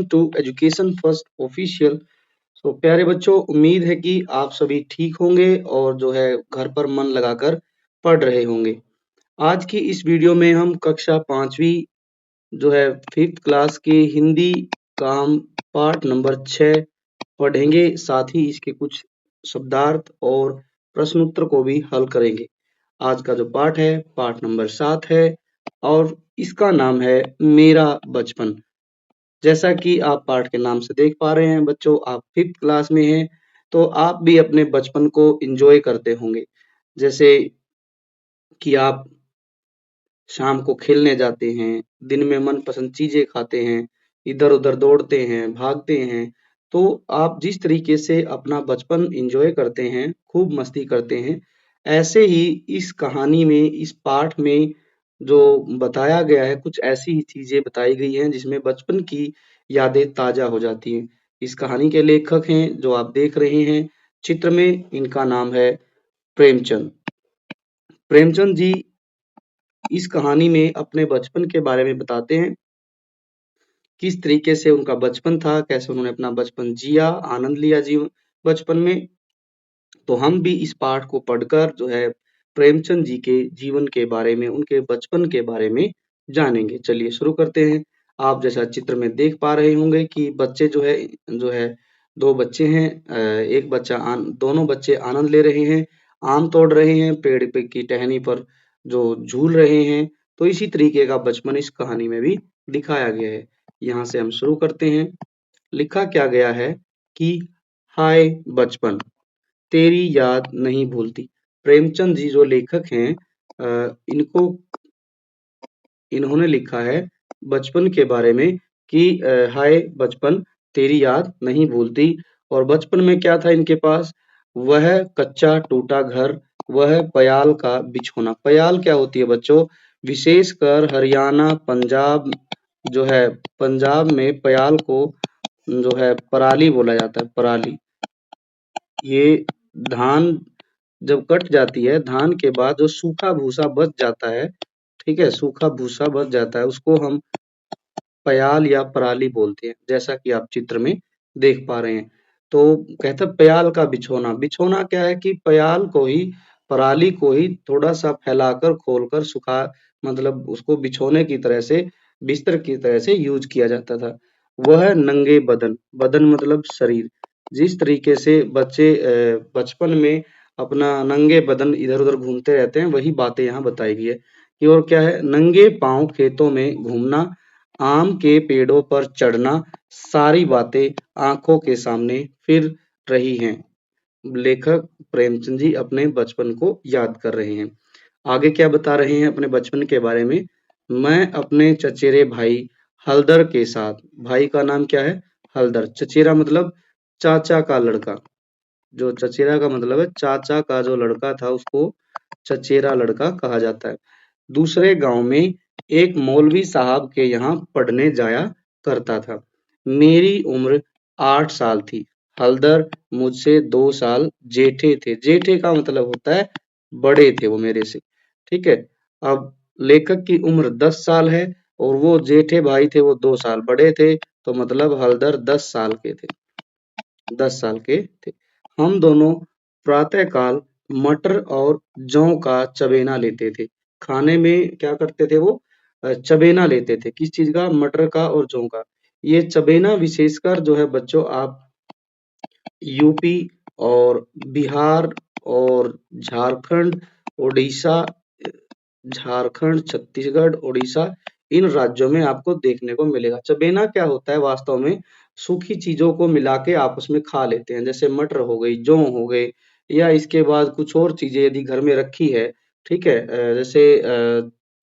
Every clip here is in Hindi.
To education first official. तो प्यारे बच्चों, उम्मीद है कि आप सभी ठीक होंगे और जो है घर पर मन लगाकर पढ़ रहे होंगे। आज की इस वीडियो में हम कक्षा 5वीं जो है 5th क्लास की हिंदी का हम पाठ नंबर 6 पढ़ेंगे, साथ ही इसके कुछ शब्दार्थ और प्रश्न उत्तर को भी हल करेंगे। आज का जो पाठ है पाठ नंबर 7 है और इसका नाम है मेरा बचपन। जैसा कि आप पाठ के नाम से देख पा रहे हैं बच्चों, आप 5th क्लास में हैं, तो आप भी अपने बचपन को एंजॉय करते होंगे। जैसे कि आप शाम को खेलने जाते हैं, दिन में मनपसंद चीजें खाते हैं, इधर-उधर दौड़ते हैं, भागते हैं। तो आप जिस तरीके से अपना बचपन एंजॉय करते हैं, खूब मस्ती करते हैं, ऐसे ही इस कहानी में, इस पाठ में जो बताया गया है, कुछ ऐसी चीजें बताई गई हैं जिसमें बचपन की यादें ताजा हो जाती हैं। इस कहानी के लेखक हैं जो आप देख रहे हैं चित्र में, इनका नाम है प्रेमचंद। प्रेमचंद जी इस कहानी में अपने बचपन के बारे में बताते हैं, किस तरीके से उनका बचपन था, कैसे उन्होंने अपना बचपन जिया, आनंद लिया जीवन बचपन में। तो हम भी इस पाठ को पढ़कर जो है प्रेमचंद जी के जीवन के बारे में, उनके बचपन के बारे में जानेंगे। चलिए शुरू करते हैं। आप जैसा चित्र में देख पा रहे होंगे कि बच्चे जो है 2 बच्चे हैं। एक बच्चा दोनों बच्चे आनंद ले रहे हैं, आम तोड़ रहे हैं, पेड़ पे की टहनी पर जो झूल रहे हैं। तो इसी तरीके का बचपन इस कहानी में भी दिखाया गया है। यहाँ से हम शुरू करते हैं। लिखा क्या गया है कि हाय बचपन, तेरी याद नहीं भूलती। प्रेमचंद जी जो लेखक हैं, इनको इन्होंने लिखा है बचपन के बारे में कि हाय बचपन, तेरी याद नहीं भूलती। और बचपन में क्या था इनके पास? वह कच्चा टूटा घर, वह पयाल का बिछोना। पयाल क्या होती है बच्चों? विशेषकर हरियाणा, पंजाब जो है, पंजाब में पयाल को जो है पराली बोला जाता है, पराली। ये धान जब कट जाती है, धान के बाद जो सूखा भूसा बच जाता है, ठीक है, सूखा भूसा बच जाता है, उसको हम पयाल या पराली बोलते हैं, जैसा कि आप चित्र में देख पा रहे हैं। तो कहता है पयाल का बिछोना। बिछोना क्या है कि पयाल को ही, पराली को ही थोड़ा-सा फैलाकर, खोलकर सुखा, मतलब उसको बिछोने की तरह से, बिस्तर की तरह से यूज़ किया जाता था। वह नंगे बदन, बदन मतलब शरीर। जिस तरीके से बच्चे बचपन में अपना नंगे बदन इधर-उधर घूमते रहते हैं, वही बातें यहाँ बताई गई है। कि और क्या है? नंगे पाँव खेतों में घूमना, आम के पेड़ों पर चढ़ना, सारी बातें आँखों के सामने फिर रही हैं। लेखक प्रेमचंद जी अपने बचपन को याद कर रहे हैं। आगे क्या बता रहे हैं अपने बचपन के बारे में? मैं अपने चचेरे भाई हलदर के साथ, भाई का नाम क्या है? हलदर। चचेरा मतलब चाचा का लड़का। जो चचेरा का मतलब है चाचा का जो लड़का था, उसको चचेरा लड़का कहा जाता है। दूसरे गांव में एक मौलवी साहब के यहाँ पढ़ने जाया करता था। मेरी उम्र 8 साल थी। हलदर मुझसे 2 साल जेठे थे। जेठे का मतलब होता है बड़े थे वो मेरे से। ठीक है। अब लेखक की उम्र 10 साल है और वो जेठे भाई थे, वो 2 साल बड़े थे, तो मतलब हलदर 10 साल के थे। 10 साल के थे। हम दोनों प्रातःकाल मटर और जौ का चबेना लेते थे। खाने में क्या करते थे वो? चबेना लेते थे। किस चीज़ का? मटर का और जौ का। ये चबेना विशेषकर जो है बच्चों, आप यूपी और बिहार और झारखंड, उड़ीसा, छत्तीसगढ़, उड़ीसा, इन राज्यों में आपको देखने को मिलेगा। चबेना क्या होता है वास्तव में? सूखी चीजों को मिला के आपस में खा लेते हैं, जैसे मटर हो गई, जौ हो गए, या इसके बाद कुछ और चीजें यदि घर में रखी है, ठीक है, जैसे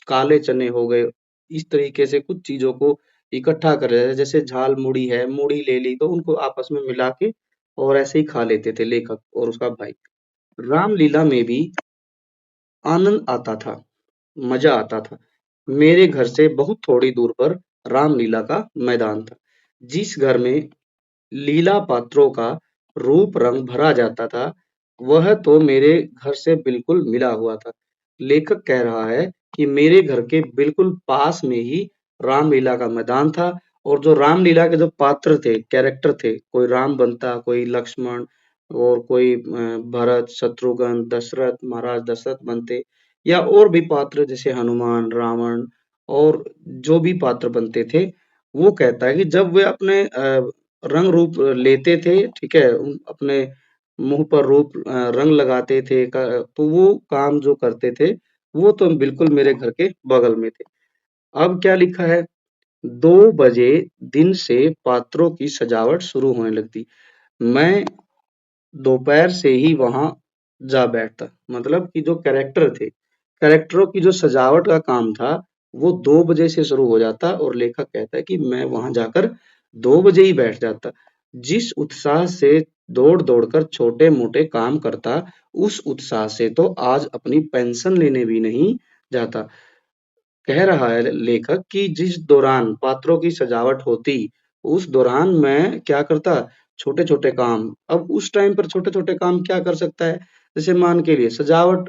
काले चने हो गए, इस तरीके से कुछ चीजों को इकट्ठा कर लेते हैं। जैसे झाल मुड़ी है, मुड़ी ले ली, तो उनको आपस में मिला के और ऐसे ही खा लेते थे लेखक और उसका भाई। रामलीला में भी आनंद आता था, मजा आता था। मेरे घर से बहुत थोड़ी दूर पर रामलीला का मैदान था। जिस घर में लीला पात्रों का रूप रंग भरा जाता था, वह तो मेरे घर से बिल्कुल मिला हुआ था। लेखक कह रहा है कि मेरे घर के बिल्कुल पास में ही रामलीला का मैदान था और जो रामलीला के जो पात्र थे, कैरेक्टर थे, कोई राम बनता, कोई लक्ष्मण और कोई भरत, शत्रुघ्न, दशरथ, महाराज दशरथ बनते, या और भी पात्र जैसे हनुमान, रावण और जो भी पात्र बनते थे, वो कहता है कि जब वे अपने रंग रूप लेते थे, ठीक है, अपने मुंह पर रंग लगाते थे, तो वो काम जो करते थे, वो तो बिल्कुल मेरे घर के बगल में थे। अब क्या लिखा है, 2 बजे दिन से पात्रों की सजावट शुरू होने लगती। मैं दोपहर से ही वहां जा बैठता। मतलब कि जो कैरेक्टर थे, कैरेक्टरों की जो सजावट का काम था, वो 2 बजे से शुरू हो जाता और लेखक कहता है कि मैं वहां जाकर 2 बजे ही बैठ जाता। जिस उत्साह से दौड़ दौड़ कर छोटे मोटे काम करता, उस उत्साह से तो आज अपनी पेंशन लेने भी नहीं जाता। कह रहा है लेखक कि जिस दौरान पात्रों की सजावट होती, उस दौरान मैं क्या करता, छोटे-छोटे काम। अब उस टाइम पर छोटे-छोटे काम क्या कर सकता है? जैसे मान के लिए सजावट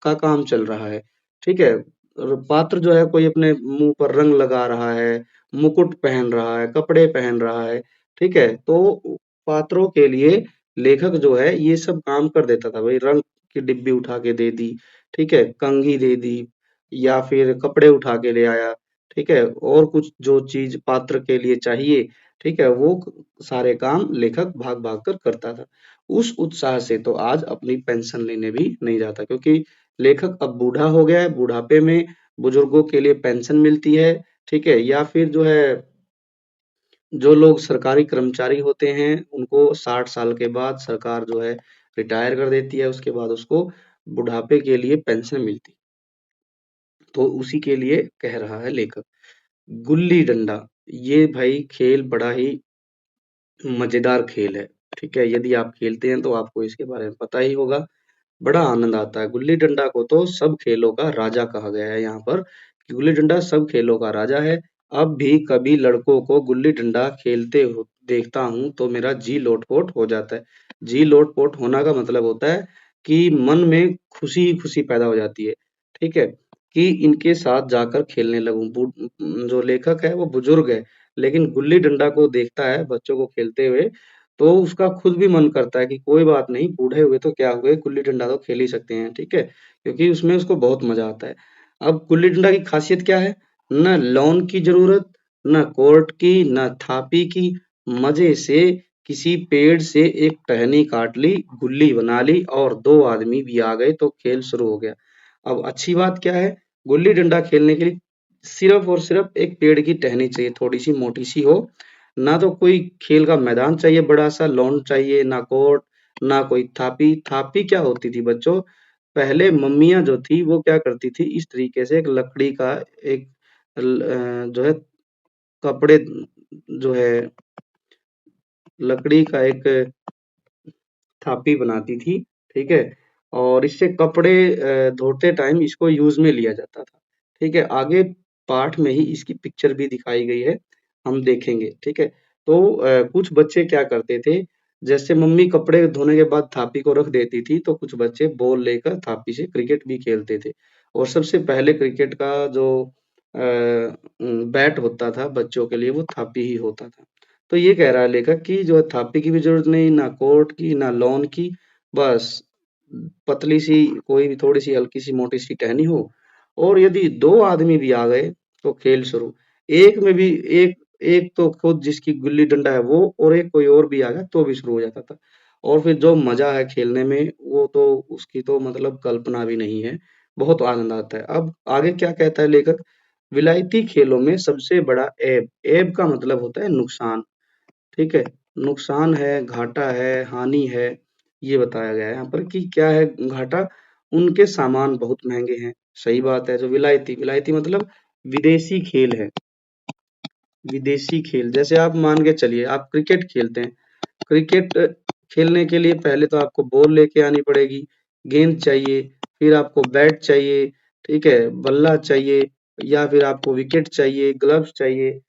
का काम चल रहा है, ठीक है? और पात्र जो है कोई अपने मुँह पर रंग लगा रहा है, मुकुट पहन रहा है, कपड़े पहन रहा है, ठीक है? तो पात्रों के लिए लेखक जो है ये सब काम कर देता था। वही रंग की डिब्बी उठा के दे दी, ठीक है? कंघी दे दी, या फिर कपड़े उठा के ले आया, ठीक है? और कुछ जो चीज़ पात्र के लिए चाहिए, ठीक है? वो सारे काम लेखक भाग-भाग कर करता था। उस उत्साह से तो आज अपनी पेंशन लेने भी नहीं जाता, क्योंकि लेखक अब बूढ़ा हो गया है, बुढ़ापे में बुजुर्गों के लिए पेंशन मिलती है, ठीक है? या फिर जो है, जो लोग सरकारी कर्मचारी होते हैं, उनको 60 साल के बाद सरकार जो है रिटायर कर देती है, उसके बाद उसको बुढ़ापे के लिए पेंशन मिलती है। तो उसी के लिए कह रहा है लेखक। गुल्ली डंडा, ये भाई खेल बड़ा ही मजेदार खेल है, ठीक है? यदि आप खेलते हैं तो आपको इसके बारे में पता ही होगा। बड़ा आनंद आता है। गुल्ली डंडा को तो सब खेलों का राजा कहा गया है यहाँ पर, कि गुल्ली डंडा सब खेलों का राजा है। अब भी कभी लड़कों को गुल्ली डंडा खेलते हो देखता हूँ तो मेरा जी लोट-पोट हो जाता है। जी लोट-पोट होना का मतलब होता है कि मन में खुशी ही खुशी पैदा हो जाती है, ठीक है? कि इनके साथ जाकर खेलने लगूँ। जो लेखक है वो बुजुर्ग है, लेकिन गुल्ली डंडा को देखता है बच्चों को खेलते हुए, तो उसका खुद भी मन करता है कि कोई बात नहीं, बूढ़े हुए तो क्या हुए, गुल्ली डंडा तो खेल ही सकते हैं, ठीक है? क्योंकि उसमें उसको बहुत मजा आता है। अब गुल्ली डंडा की खासियत क्या है? न लॉन की जरूरत, न कोर्ट की, न थापी की, मजे से किसी पेड़ से एक टहनी काट ली, गुल्ली बना ली और 2 आदमी भी आ गए तो खेल शुरू हो गया। अब अच्छी बात क्या है? गुल्ली डंडा खेलने के लिए सिर्फ और सिर्फ एक पेड़ की टहनी चाहिए, थोड़ी सी मोटी सी हो। ना तो कोई खेल का मैदान चाहिए बड़ा सा, लॉन चाहिए, ना कोर्ट, ना कोई थापी। थापी क्या होती थी बच्चों? पहले मम्मियाँ जो थी वो क्या करती थी, इस तरीके से एक लकड़ी का एक जो है कपड़े, जो है लकड़ी का एक थापी बनाती थी, ठीक है? और इससे कपड़े धोते टाइम इसको यूज़ में लिया जाता था, ठीक है? आगे पाठ में ही इसकी पिक्चर भी दिखाई गई है, हम देखेंगे, ठीक है? तो कुछ बच्चे क्या करते थे, जैसे मम्मी कपड़े धोने के बाद थापी को रख देती थी, तो कुछ बच्चे बॉल लेकर थापी से क्रिकेट भी खेलते थे। और सबसे पहले क्रिकेट का जो बैट होता था बच्चों के लिए, वो थापी ही होता था। तो ये कह रहा है लेखक कि जो है थापी की भी ज़रूरत नहीं, ना कोर्ट की, ना लॉन की, बस पतली-सी कोई भी थोड़ी-सी हल्की-सी मोटी-सी टहनी हो, और यदि 2 आदमी भी आ गए तो खेल शुरू। एक में भी एक एक तो खुद जिसकी गुल्ली डंडा है वो, और एक कोई और भी आ गया तो भी शुरू हो जाता था। और फिर जो मज़ा है खेलने में, वो तो उसकी तो मतलब कल्पना भी नहीं है। बहुत आनंद आता है। अब आगे क्या कहता है लेखक? विलायती खेलों में सबसे बड़ा ऐब, ऐब का मतलब होता है नुकसान, ठीक है? नुकसान है, घाटा है, हानि है, ये बताया गया है यहाँ पर कि क्या है घाटा? उनके सामान बहुत महँगे हैं, सही बात है। जो विलायती, विलायती मतलब विदेशी खेल है, विदेशी खेल। जैसे आप मान के चलिए आप क्रिकेट खेलते हैं, क्रिकेट खेलने के लिए पहले तो आपको बॉल लेके आनी पड़ेगी, गेंद चाहिए, फिर आपको बैट चाहिए, ठीक है? बल्ला चाहिए, या फिर आपको विकेट चाहिए, ग्लव्स चाहिए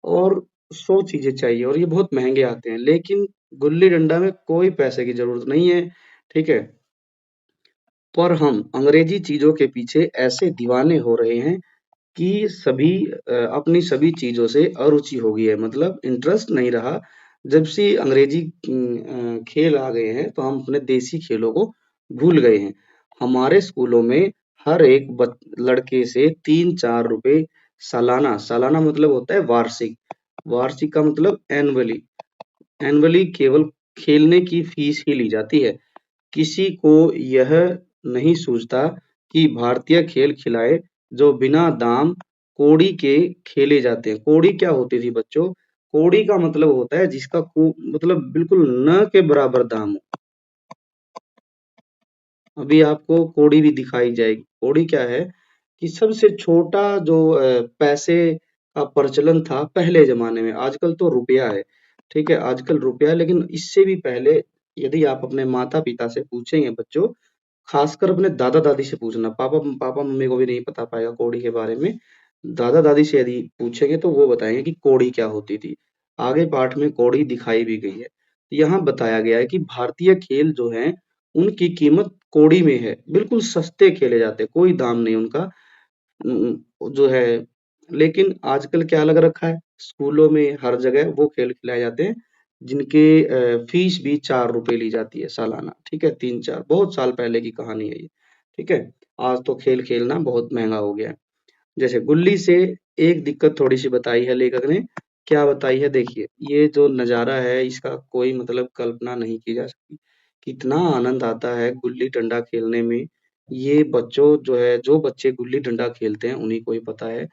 और 100 चीज़ें चाहिए, और ये बहुत महँगे आते हैं। लेकिन गुल्ली-डंडा में कोई पैसे की ज़रूरत नहीं है, ठीक है? पर हम अंग्रेज़ी चीज़ों के पीछे ऐसे दीवाने हो रहे हैं कि अपनी सभी चीज़ों से अरुचि हो गई है, मतलब इंटरेस्ट नहीं रहा। जब से अंग्रेजी खेल आ गए हैं, तो हम अपने देसी खेलों को भूल गए हैं। हमारे स्कूलों में हर एक लड़के से 3-4 रुपए सालाना, सालाना मतलब होता है वार्षिक, वार्षिक का मतलब एनुअली, एनुअली केवल खेलने की फीस ही ली जाती है। किसी को यह नहीं सूझता कि भारतीय खेल खिलाए जो बिना दाम कौड़ी के खेले जाते हैं। कौड़ी क्या होती थी बच्चों? कौड़ी का मतलब होता है जिसका मतलब बिल्कुल न के बराबर दाम हो। अभी आपको कौड़ी भी दिखाई जाएगी। कौड़ी क्या है कि सबसे छोटा जो पैसे का प्रचलन था पहले जमाने में, आजकल तो रुपया है, ठीक है, आजकल रुपया है, लेकिन इससे भी पहले यदि आप अपने माता पिता से पूछेंगे बच्चों, खासकर अपने दादा दादी से पूछना, पापा पापा मम्मी को भी नहीं पता पाएगा कौड़ी के बारे में। दादा दादी से यदि पूछेंगे तो वो बताएंगे कि कौड़ी क्या होती थी। आगे पाठ में कौड़ी दिखाई भी गई है। यहाँ बताया गया है कि भारतीय खेल जो हैं उनकी कीमत कौड़ी में है, बिल्कुल सस्ते खेले जाते हैं, कोई दाम नहीं उनका जो है। लेकिन आजकल क्या लग रखा है, स्कूलों में हर जगह वो खेल खिलाए जाते हैं जिनके फीस भी 4 रुपए ली जाती है सालाना, ठीक है, 3-4, बहुत साल पहले की कहानी है ये, ठीक है। आज तो खेल खेलना बहुत महंगा हो गया है। जैसे गुल्ली से एक दिक्कत थोड़ी सी बताई है लेखक ने, क्या बताई है देखिए, ये जो नजारा है इसका कोई मतलब कल्पना नहीं की जा सकती। कितना आनंद आता है गुल्ली डंडा खेलने में। ये बच्चों जो है, जो बच्चे गुल्ली डंडा खेलते हैं उन्हीं को ही पता है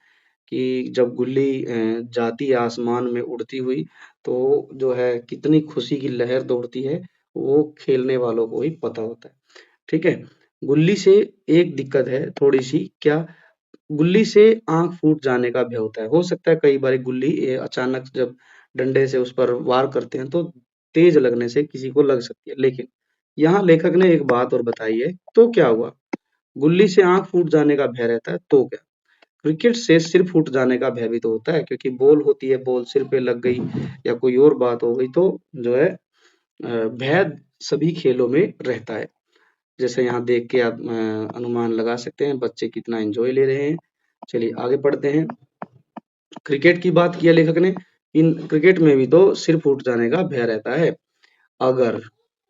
कि जब गुल्ली जाती है आसमान में उड़ती हुई, तो जो है कितनी खुशी की लहर दौड़ती है, वो खेलने वालों को ही पता होता है, ठीक है। गुल्ली से एक दिक्कत है थोड़ी सी, क्या? गुल्ली से आंख फूट जाने का भय होता है। हो सकता है कई बार गुल्ली अचानक जब डंडे से उस पर वार करते हैं तो तेज लगने से किसी को लग सकती है, लेकिन यहाँ लेखक ने एक बात और बताई है, तो क्या हुआ? गुल्ली से आंख फूट जाने का भय रहता है तो क्या? क्रिकेट से सिर फूट जाने का भय भी तो होता है, क्योंकि बॉल होती है, बॉल सिर पे लग गई या कोई और बात हो गई तो जो है भय सभी खेलों में रहता है। जैसे यहाँ देख के आप अनुमान लगा सकते हैं बच्चे कितना एंजॉय ले रहे हैं। चलिए आगे पढ़ते हैं। क्रिकेट की बात किया लेखक ने, इन क्रिकेट में भी तो सिर फूट जाने का भय रहता है। अगर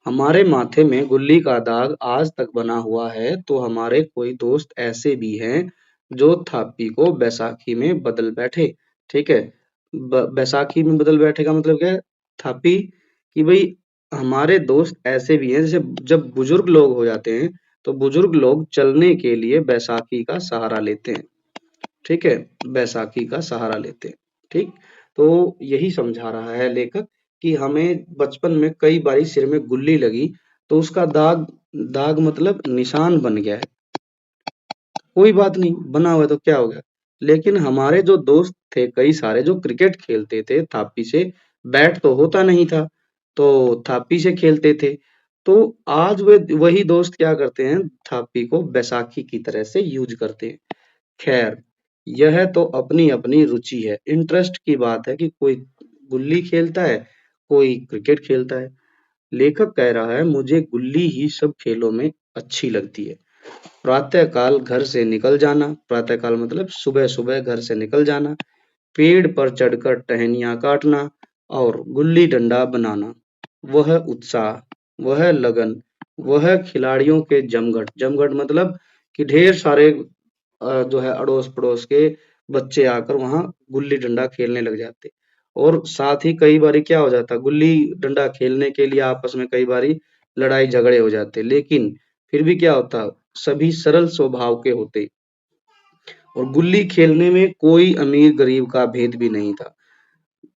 हमारे माथे में गुल्ली का दाग आज तक बना हुआ है तो हमारे कोई दोस्त ऐसे भी हैं जो थापी को बैसाखी में बदल बैठे, ठीक है। बैसाखी में बदल बैठे का मतलब क्या है? थापी, कि भाई हमारे दोस्त ऐसे भी हैं, जैसे जब बुजुर्ग लोग हो जाते हैं तो बुजुर्ग लोग चलने के लिए बैसाखी का सहारा लेते हैं, ठीक है, बैसाखी का सहारा लेते हैं, ठीक। तो यही समझा रहा है लेखक कि हमें बचपन में कई बारी सिर में गुल्ली लगी तो उसका दाग, दाग मतलब निशान बन गया है, कोई बात नहीं, बना हुआ है तो क्या हो गया। लेकिन हमारे जो दोस्त थे कई सारे जो क्रिकेट खेलते थे थापी से, बैट तो होता नहीं था तो थापी से खेलते थे, तो आज वे वही दोस्त क्या करते हैं, थापी को बैसाखी की तरह से यूज करते हैं। खैर, यह तो अपनी-अपनी रुचि है, इंटरेस्ट की बात है कि कोई गुल्ली खेलता है, कोई क्रिकेट खेलता है। लेखक कह रहा है मुझे गुल्ली ही सब खेलों में अच्छी लगती है। प्रातःकाल घर से निकल जाना, प्रातःकाल मतलब सुबह-सुबह घर से निकल जाना, पेड़ पर चढ़कर टहनियाँ काटना और गुल्ली डंडा बनाना। वह उत्साह, वह लगन, वह खिलाड़ियों के जमघट, जमघट मतलब कि ढेर सारे जो है अड़ोस-पड़ोस के बच्चे आकर वहाँ गुल्ली डंडा खेलने लग जाते। और साथ ही कई बारी क्या हो जाता, गुल्ली डंडा खेलने के लिए आपस में कई बारी लड़ाई झगड़े हो जाते, लेकिन फिर भी क्या होता, सभी सरल स्वभाव के होते और गुल्ली खेलने में कोई अमीर गरीब का भेद भी नहीं था,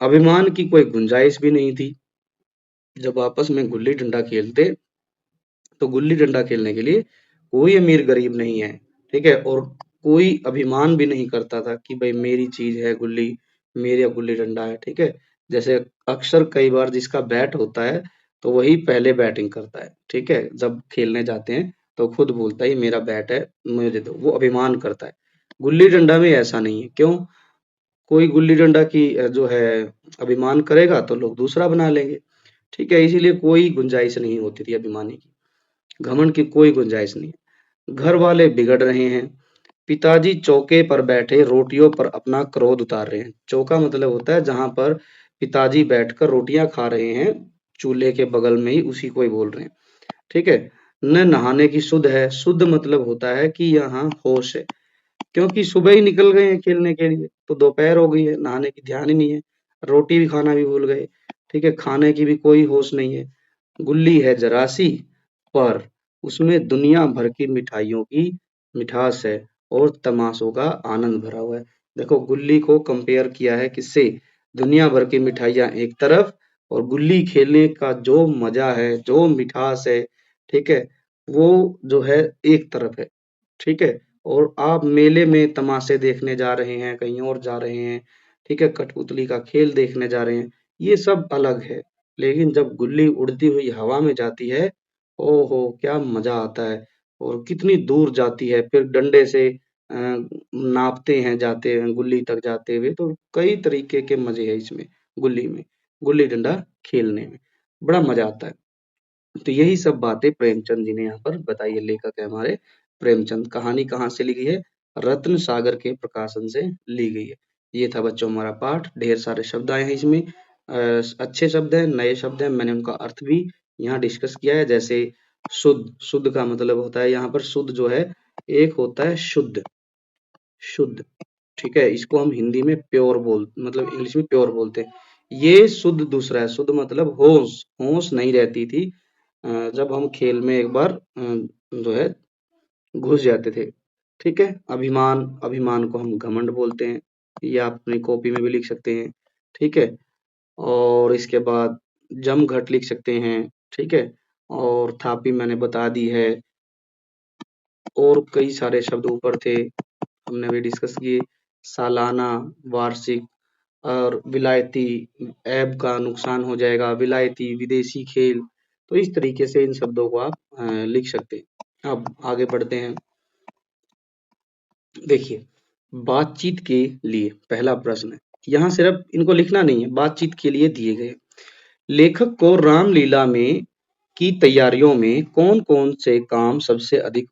अभिमान की कोई गुंजाइश भी नहीं थी। जब आपस में गुल्ली डंडा खेलते तो गुल्ली डंडा खेलने के लिए कोई अमीर गरीब नहीं है, ठीक है, और कोई अभिमान भी नहीं करता था कि भाई मेरी चीज है गुल्ली, मेरा गुल्ली डंडा है, ठीक है। जैसे अक्सर कई बार जिसका बैट होता है तो वही पहले बैटिंग करता है, ठीक है, जब खेलने जाते हैं तो खुद बोलता है ये मेरा बैट है, मुझे दो, वो अभिमान करता है। गुल्ली डंडा में ऐसा नहीं है, क्यों? कोई गुल्ली डंडा की जो है अभिमान करेगा तो लोग दूसरा बना लेंगे, ठीक है, इसीलिए कोई गुंजाइश नहीं होती थी अभिमानी की, घमंड की कोई गुंजाइश नहीं। घर वाले बिगड़ रहे हैं, पिताजी चौके पर बैठे रोटियों पर अपना क्रोध उतार रहे हैं। चौका मतलब होता है जहाँ पर पिताजी बैठकर रोटियाँ खा रहे हैं, चूल्हे के बगल में ही उसी को ही बोल रहे हैं, ठीक है? न नहाने की सुध है, शुद्ध मतलब होता है कि यहाँ होश है, क्योंकि सुबह ही निकल गए हैं खेलने के लिए, तो दोपहर हो गई है, नहाने की ध्यान ही नहीं है, रोटी भी खाना भी भूल गए, ठीक है? खाने की भी कोई होश नहीं है। गुल्ली है जरा-सी, पर उसमें दुनिया भर की मिठाइयों की मिठास है और तमाशों का आनंद भरा हुआ है। देखो गुल्ली को कंपेयर किया है किससे? दुनिया भर की मिठाइयाँ एक तरफ और गुल्ली खेलने का जो मज़ा है, जो मिठास है, ठीक है? वो जो है एक तरफ है, ठीक है? और आप मेले में तमाशे देखने जा रहे हैं, कहीं और जा रहे हैं, ठीक है? कठपुतली का खेल देखने जा रहे हैं, ये सब अलग है। लेकिन जब गुल्ली उड़ती हुई हवा में जाती है, ओहो! क्या मज़ा आता है और कितनी दूर जाती है, फिर डंडे से नापते हैं जाते हैं गुल्ली तक जाते हुए, तो कई तरीके के मज़े हैं इसमें, गुल्ली में, गुल्ली-डंडा खेलने में, बड़ा मज़ा आता है। तो यही सब बातें प्रेमचंद जी ने यहाँ पर बताई है, लेखक है हमारे प्रेमचंद। कहानी कहाँ से ली गई है? रत्न सागर के प्रकाशन से ली गई है। ये था बच्चों हमारा पाठ, ढेर सारे शब्द आए हैं इसमें, अच्छे शब्द हैं, नए शब्द हैं, मैंने उनका अर्थ भी यहाँ डिस्कस किया है। जैसे शुद्ध, शुद्ध का मतलब होता है यहाँ पर शुद्ध जो है, एक होता है शुद्ध, शुद्ध, ठीक है? इसको हम हिंदी में प्योर मतलब इंग्लिश में प्योर बोलते हैं। ये शुद्ध दूसरा है, शुद्ध मतलब होश, होश नहीं रहती थी जब हम खेल में एक बार जो है घुस जाते थे, ठीक है? अभिमान, अभिमान को हम घमंड बोलते हैं, ये आप अपनी कॉपी में भी लिख सकते हैं, ठीक है? और इसके बाद जमघट लिख सकते हैं, ठीक है? और थापी मैंने बता दी है, और कई सारे शब्द ऊपर थे, हमने भी डिस्कस किए, सालाना, वार्षिक और विलायती, ऐब का नुकसान हो जाएगा, विलायती, विदेशी खेल, तो इस तरीके से इन शब्दों को आप लिख सकते हैं। अब आगे बढ़ते हैं। देखिए, बातचीत के लिए पहला प्रश्न है, यहाँ सिर्फ इनको लिखना नहीं है, बातचीत के लिए दिए गए। लेखक को रामलीला में की तैयारियों में कौन-कौन से काम सबसे अधिक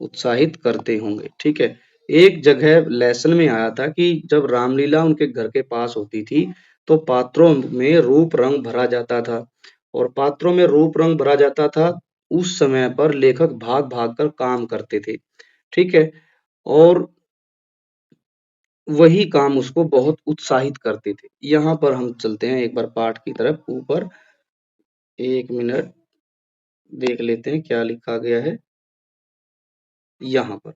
उत्साहित करते होंगे, ठीक है? एक जगह लेसन में आया था कि जब रामलीला उनके घर के पास होती थी, तो पात्रों में रूप रंग भरा जाता था और पात्रों में रूप रंग भरा जाता था, उस समय पर लेखक भाग-भाग कर काम करते थे, ठीक है? और वही काम उसको बहुत उत्साहित करते थे। यहाँ पर हम चलते हैं एक बार पाठ की तरफ ऊपर, 1 मिनट देख लेते हैं क्या लिखा गया है। यहाँ पर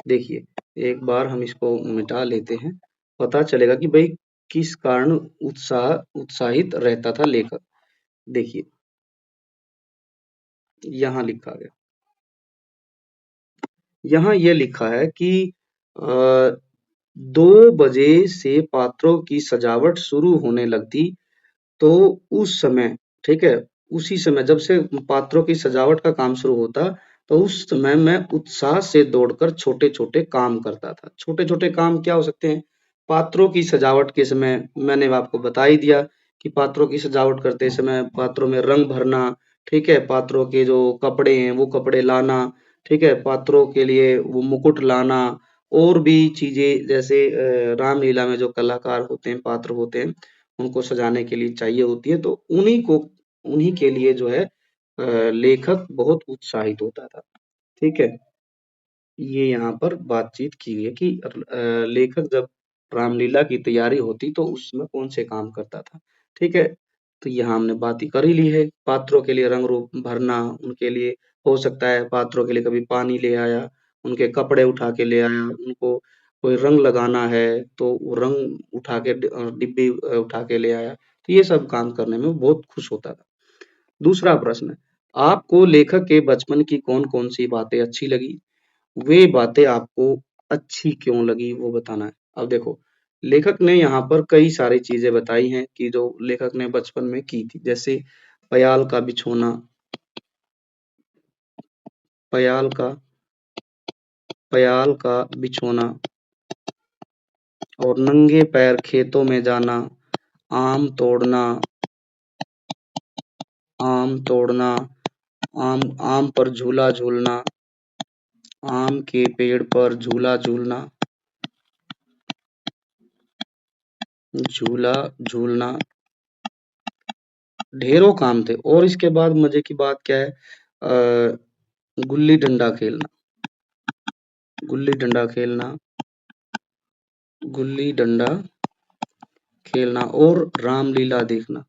देखिए, एक बार हम इसको मिटा लेते हैं, पता चलेगा कि भई किस कारण उत्साहित रहता था लेखक। देखिए, यहाँ लिखा गया, यहाँ ये लिखा है कि अ, 2 बजे से पात्रों की सजावट शुरू होने लगती, तो उस समय, ठीक है? उसी समय जब से पात्रों की सजावट का काम शुरू होता, तो उस समय मैं उत्साह से दौड़कर छोटे-छोटे काम करता था। छोटे-छोटे काम क्या हो सकते हैं? पात्रों की सजावट के समय मैंने आपको बता ही दिया कि पात्रों की सजावट करते समय पात्रों में रंग भरना, ठीक है? पात्रों के जो कपड़े हैं, वो कपड़े लाना, ठीक है? पात्रों के लिए वो मुकुट लाना और भी चीज़ें जैसे रामलीला में जो कलाकार होते हैं, पात्र होते हैं, उनको सजाने के लिए चाहिए होती है, तो उन्हीं के लिए जो है लेखक बहुत उत्साहित होता था, ठीक है? ये यहाँ पर बातचीत की गई है कि लेखक जब रामलीला की तैयारी होती तो उसमें कौन से काम करता था, ठीक है? तो यहाँ हमने बात ही कर ही ली है, पात्रों के लिए रंग रूप भरना, उनके लिए हो सकता है पात्रों के लिए कभी पानी ले आया, उनके कपड़े उठा के ले आया, उनको कोई रंग लगाना है तो वो रंग उठा के डिब्बी उठा के ले आया, तो ये सब काम करने में वो बहुत खुश होता था। दूसरा प्रश्न, आपको लेखक के बचपन की कौन-कौन सी बातें अच्छी लगी? वे बातें आपको अच्छी क्यों लगी वो बताना है। अब देखो, लेखक ने यहाँ पर कई सारी चीज़ें बताई हैं कि जो लेखक ने बचपन में की थी। जैसे पयाल का बिछोना, पयाल का पयाल का बिछोना और नंगे पैर खेतों में जाना, आम तोड़ना आम तोड़ना, आम आम पर झूला झूलना, आम के पेड़ पर झूला झूलना, झूला झूलना, ढेरों काम थे। और इसके बाद मजे की बात क्या है, गुल्ली डंडा खेलना, गुल्ली डंडा खेलना, गुल्ली डंडा खेलना और रामलीला देखना।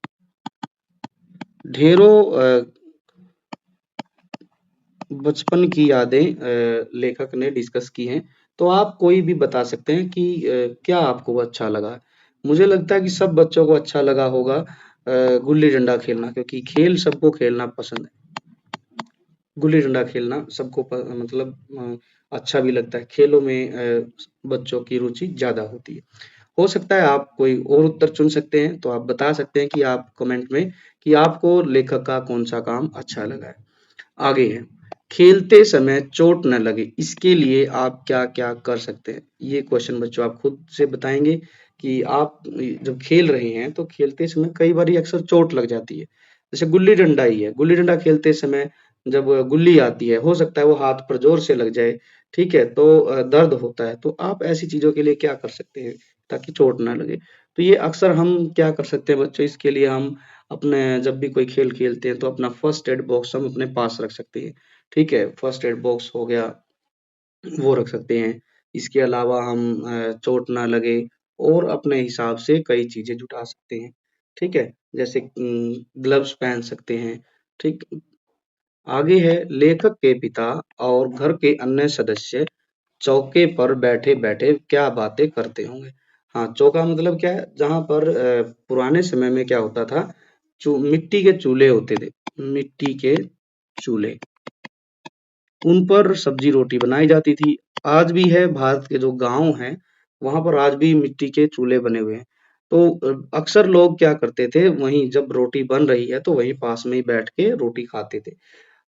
ढेरों बचपन की यादें लेखक ने डिस्कस की हैं। तो आप कोई भी बता सकते हैं कि क्या आपको अच्छा लगा। मुझे लगता है कि सब बच्चों को अच्छा लगा होगा गुल्ली डंडा खेलना, क्योंकि खेल सबको खेलना पसंद है। गुल्ली डंडा खेलना सबको मतलब अच्छा भी लगता है। खेलों में बच्चों की रुचि ज्यादा होती है। हो सकता है आप कोई और उत्तर चुन सकते हैं, तो आप बता सकते हैं कि आप कमेंट में कि आपको लेखक का कौन सा काम अच्छा लगा है। आगे है, खेलते समय चोट न लगे इसके लिए आप क्या-क्या कर सकते हैं? ये क्वेश्चन बच्चों आप खुद से बताएँगे कि आप जब खेल रहे हैं तो खेलते समय कई बारी अक्सर चोट लग जाती है। जैसे गुल्ली डंडा ही है, गुल्ली डंडा खेलते समय जब गुल्ली आती है, हो सकता है वो हाथ पर ज़ोर से लग जाए, ठीक है? तो दर्द होता है, तो आप ऐसी चीज़ों के लिए क्या कर सकते हैं ताकि चोट ना लगे? तो ये अक्सर हम क्या कर सकते हैं बच्चों, इसके लिए हम अपने जब भी कोई खेल खेलते हैं तो अपना फर्स्ट एड बॉक्स हम अपने पास रख सकते हैं, ठीक है? फर्स्ट एड बॉक्स हो गया, वो रख सकते हैं। इसके अलावा हम चोट ना लगे और अपने हिसाब से कई चीज़ें जुटा सकते हैं, ठीक है? जैसे ग्लव्स पहन सकते हैं, ठीक? आगे है, लेखक के पिता और घर के अन्य सदस्य चौके पर बैठे-बैठे क्या बातें करते होंगे? हाँ, चौका मतलब क्या है? जहाँ पर पुराने समय में क्या होता था, चू मिट्टी के चूल्हे होते थे, मिट्टी के चूल्हे। उन पर सब्जी रोटी बनाई जाती थी। आज भी है, भारत के जो गाँव हैं, वहाँ पर आज भी मिट्टी के चूल्हे बने हुए हैं। तो अक्सर लोग क्या करते थे, वहीं जब रोटी बन रही है, तो वहीं पास में ही बैठ के रोटी खाते थे।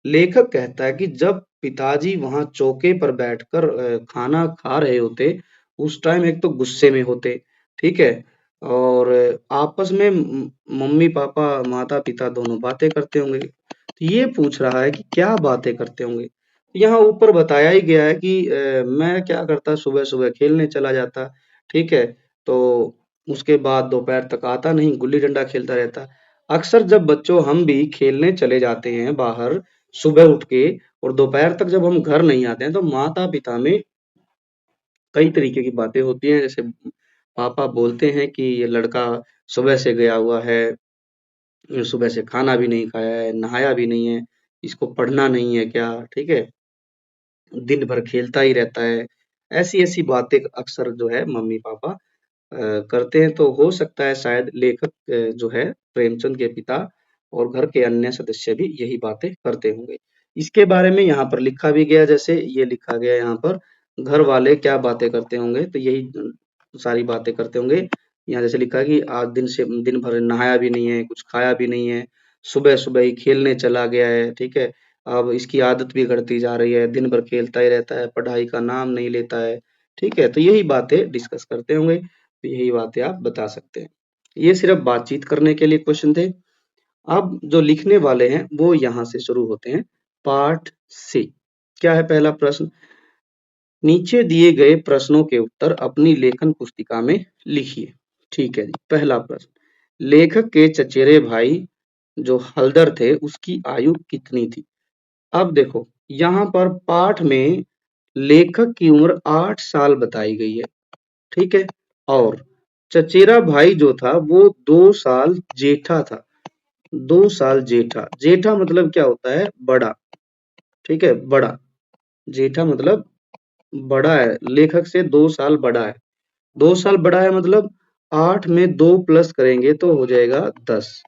लेखक कहता है कि जब पिताजी वहां चौके पर बैठकर खाना खा रहे होते, उस टाइम एक तो गुस्से में होते, ठीक है? और आपस में मम्मी पापा माता पिता दोनों बातें करते होंगे। तो ये पूछ रहा है कि क्या बातें करते होंगे। यहाँ ऊपर बताया ही गया है कि मैं क्या करता, सुबह सुबह खेलने चला जाता, ठीक है? तो उसके बाद दोपहर तक आता नहीं, गुल्ली डंडा खेलता रहता। अक्सर जब बच्चों हम भी खेलने चले जाते हैं बाहर सुबह उठ के, और दोपहर तक जब हम घर नहीं आते हैं, तो माता-पिता में कई तरीके की बातें होती हैं। जैसे पापा बोलते हैं कि ये लड़का सुबह से गया हुआ है, सुबह से खाना भी नहीं खाया है, नहाया भी नहीं है, इसको पढ़ना नहीं है क्या? ठीक है? दिन भर खेलता ही रहता है। ऐसी-ऐसी बातें अक्सर जो है मम्मी-पापा करते हैं। तो हो सकता है शायद लेखक जो है प्रेमचंद के पिता और घर के अन्य सदस्य भी यही बातें करते होंगे। इसके बारे में यहाँ पर लिखा भी गया, जैसे ये लिखा गया यहाँ पर, घर वाले क्या बातें करते होंगे, तो यही सारी बातें करते होंगे। यहाँ जैसे लिखा है कि आज दिन भर नहाया भी नहीं है, कुछ खाया भी नहीं है, सुबह-सुबह ही खेलने चला गया है, ठीक है? अब इसकी आदत बिगड़ती जा रही है, दिन भर खेलता ही रहता है, पढ़ाई का नाम नहीं लेता है, ठीक है? तो यही बातें डिस्कस करते होंगे। तो यही बातें आप बता सकते हैं। ये सिर्फ बातचीत करने के लिए क्वेश्चन थे। अब जो लिखने वाले हैं वो यहाँ से शुरू होते हैं, पार्ट से। क्या है पहला प्रश्न? नीचे दिए गए प्रश्नों के उत्तर अपनी लेखन पुस्तिका में लिखिए। ठीक है जी। पहला प्रश्न, लेखक के चचेरे भाई जो हल्दर थे उसकी आयु कितनी थी? अब देखो, यहाँ पर पाठ में लेखक की उम्र 8 साल बताई गई है, ठीक है? और चचेरा भाई जो था वो 2 साल जेठा था, 2 साल जेठा। जेठा मतलब क्या होता है? बड़ा, ठीक है? बड़ा। जेठा मतलब बड़ा है, लेखक से 2 साल बड़ा है। 2 साल बड़ा है मतलब 8 में 2 प्लस करेंगे तो हो जाएगा 10।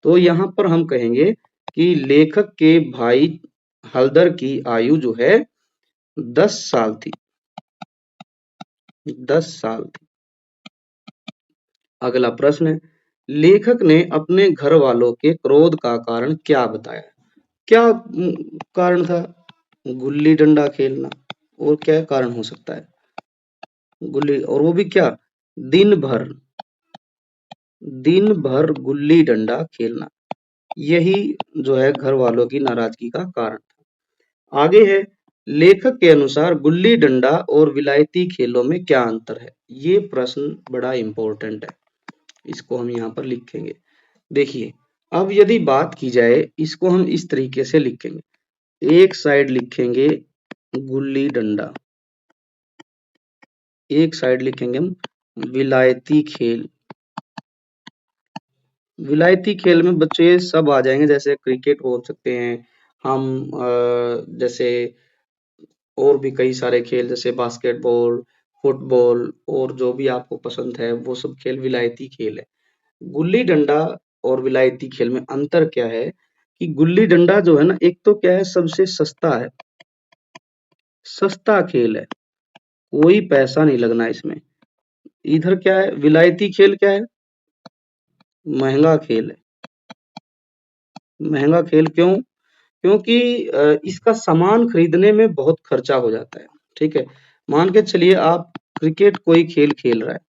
तो यहाँ पर हम कहेंगे कि लेखक के भाई हल्दर की आयु जो है 10 साल थी, 10 साल थी। अगला प्रश्न है, लेखक ने अपने घर वालों के क्रोध का कारण क्या बताया? क्या कारण था? गुल्ली डंडा खेलना। और क्या कारण हो सकता है? गुल्ली, और वो भी क्या? दिन भर, दिन भर गुल्ली डंडा खेलना। यही जो है घर वालों की नाराजगी का कारण था। आगे है, लेखक के अनुसार गुल्ली डंडा और विलायती खेलों में क्या अंतर है? ये प्रश्न बड़ा इंपॉर्टेंट है, इसको हम यहाँ पर लिखेंगे। देखिए, अब यदि बात की जाए, इसको हम इस तरीके से लिखेंगे, एक साइड लिखेंगे गुल्ली डंडा, एक साइड लिखेंगे हम विलायती खेल। विलायती खेल में बच्चे ये सब आ जाएंगे, जैसे क्रिकेट बोल सकते हैं हम, जैसे और भी कई सारे खेल जैसे बास्केटबॉल, फुटबॉल और जो भी आपको पसंद है वो सब खेल विलायती खेल है। गुल्ली डंडा और विलायती खेल में अंतर क्या है कि गुल्ली डंडा जो है ना, एक तो क्या है, सबसे सस्ता है, सस्ता खेल है, कोई पैसा नहीं लगना इसमें। इधर क्या है, विलायती खेल क्या है, महंगा खेल है। महंगा खेल क्यों? क्योंकि इसका सामान खरीदने में बहुत खर्चा हो जाता है। ठीक है, मान के चलिए आप क्रिकेट कोई खेल खेल रहा है,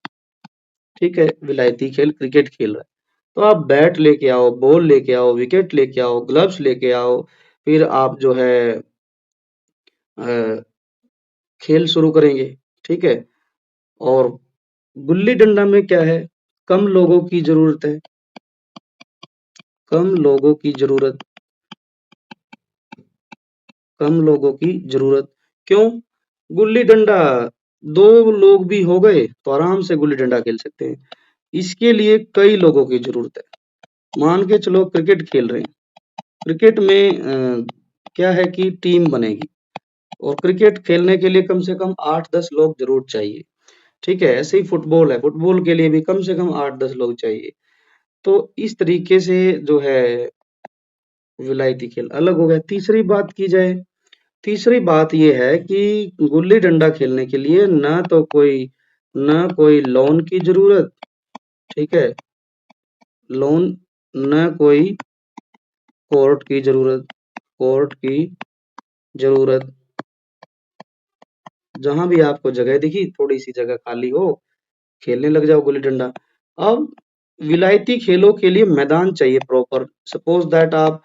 ठीक है, विलायती खेल क्रिकेट खेल रहा है, तो आप बैट लेके आओ, बॉल लेके आओ, विकेट लेके आओ, ग्लव्स लेके आओ, फिर आप जो है अ, खेल शुरू करेंगे। ठीक है, और गुल्ली डंडा में क्या है, कम लोगों की जरूरत है, कम लोगों की जरूरत, कम लोगों की जरूरत। क्यों? गुल्ली डंडा दो लोग भी हो गए तो आराम से गुल्ली डंडा खेल सकते हैं, इसके लिए कई लोगों की जरूरत है। मान के चलो क्रिकेट खेल रहे हैं, क्रिकेट में क्या है कि टीम बनेगी और क्रिकेट खेलने के लिए कम से कम 8-10 लोग जरूर चाहिए। ठीक है, ऐसे ही फुटबॉल है, फुटबॉल के लिए भी कम से कम 8-10 लोग चाहिए। तो इस तरीके से जो है विलायती खेल अलग हो गया। तीसरी बात की जाए, तीसरी बात ये है कि गुल्ली डंडा खेलने के लिए न कोई लोन की जरूरत, ठीक है, लोन, न कोई कोर्ट की जरूरत, कोर्ट की जरूरत। जहां भी आपको जगह दिखी, थोड़ी सी जगह खाली हो, खेलने लग जाओ गुल्ली डंडा। अब विलायती खेलों के लिए मैदान चाहिए प्रॉपर। सपोज दैट आप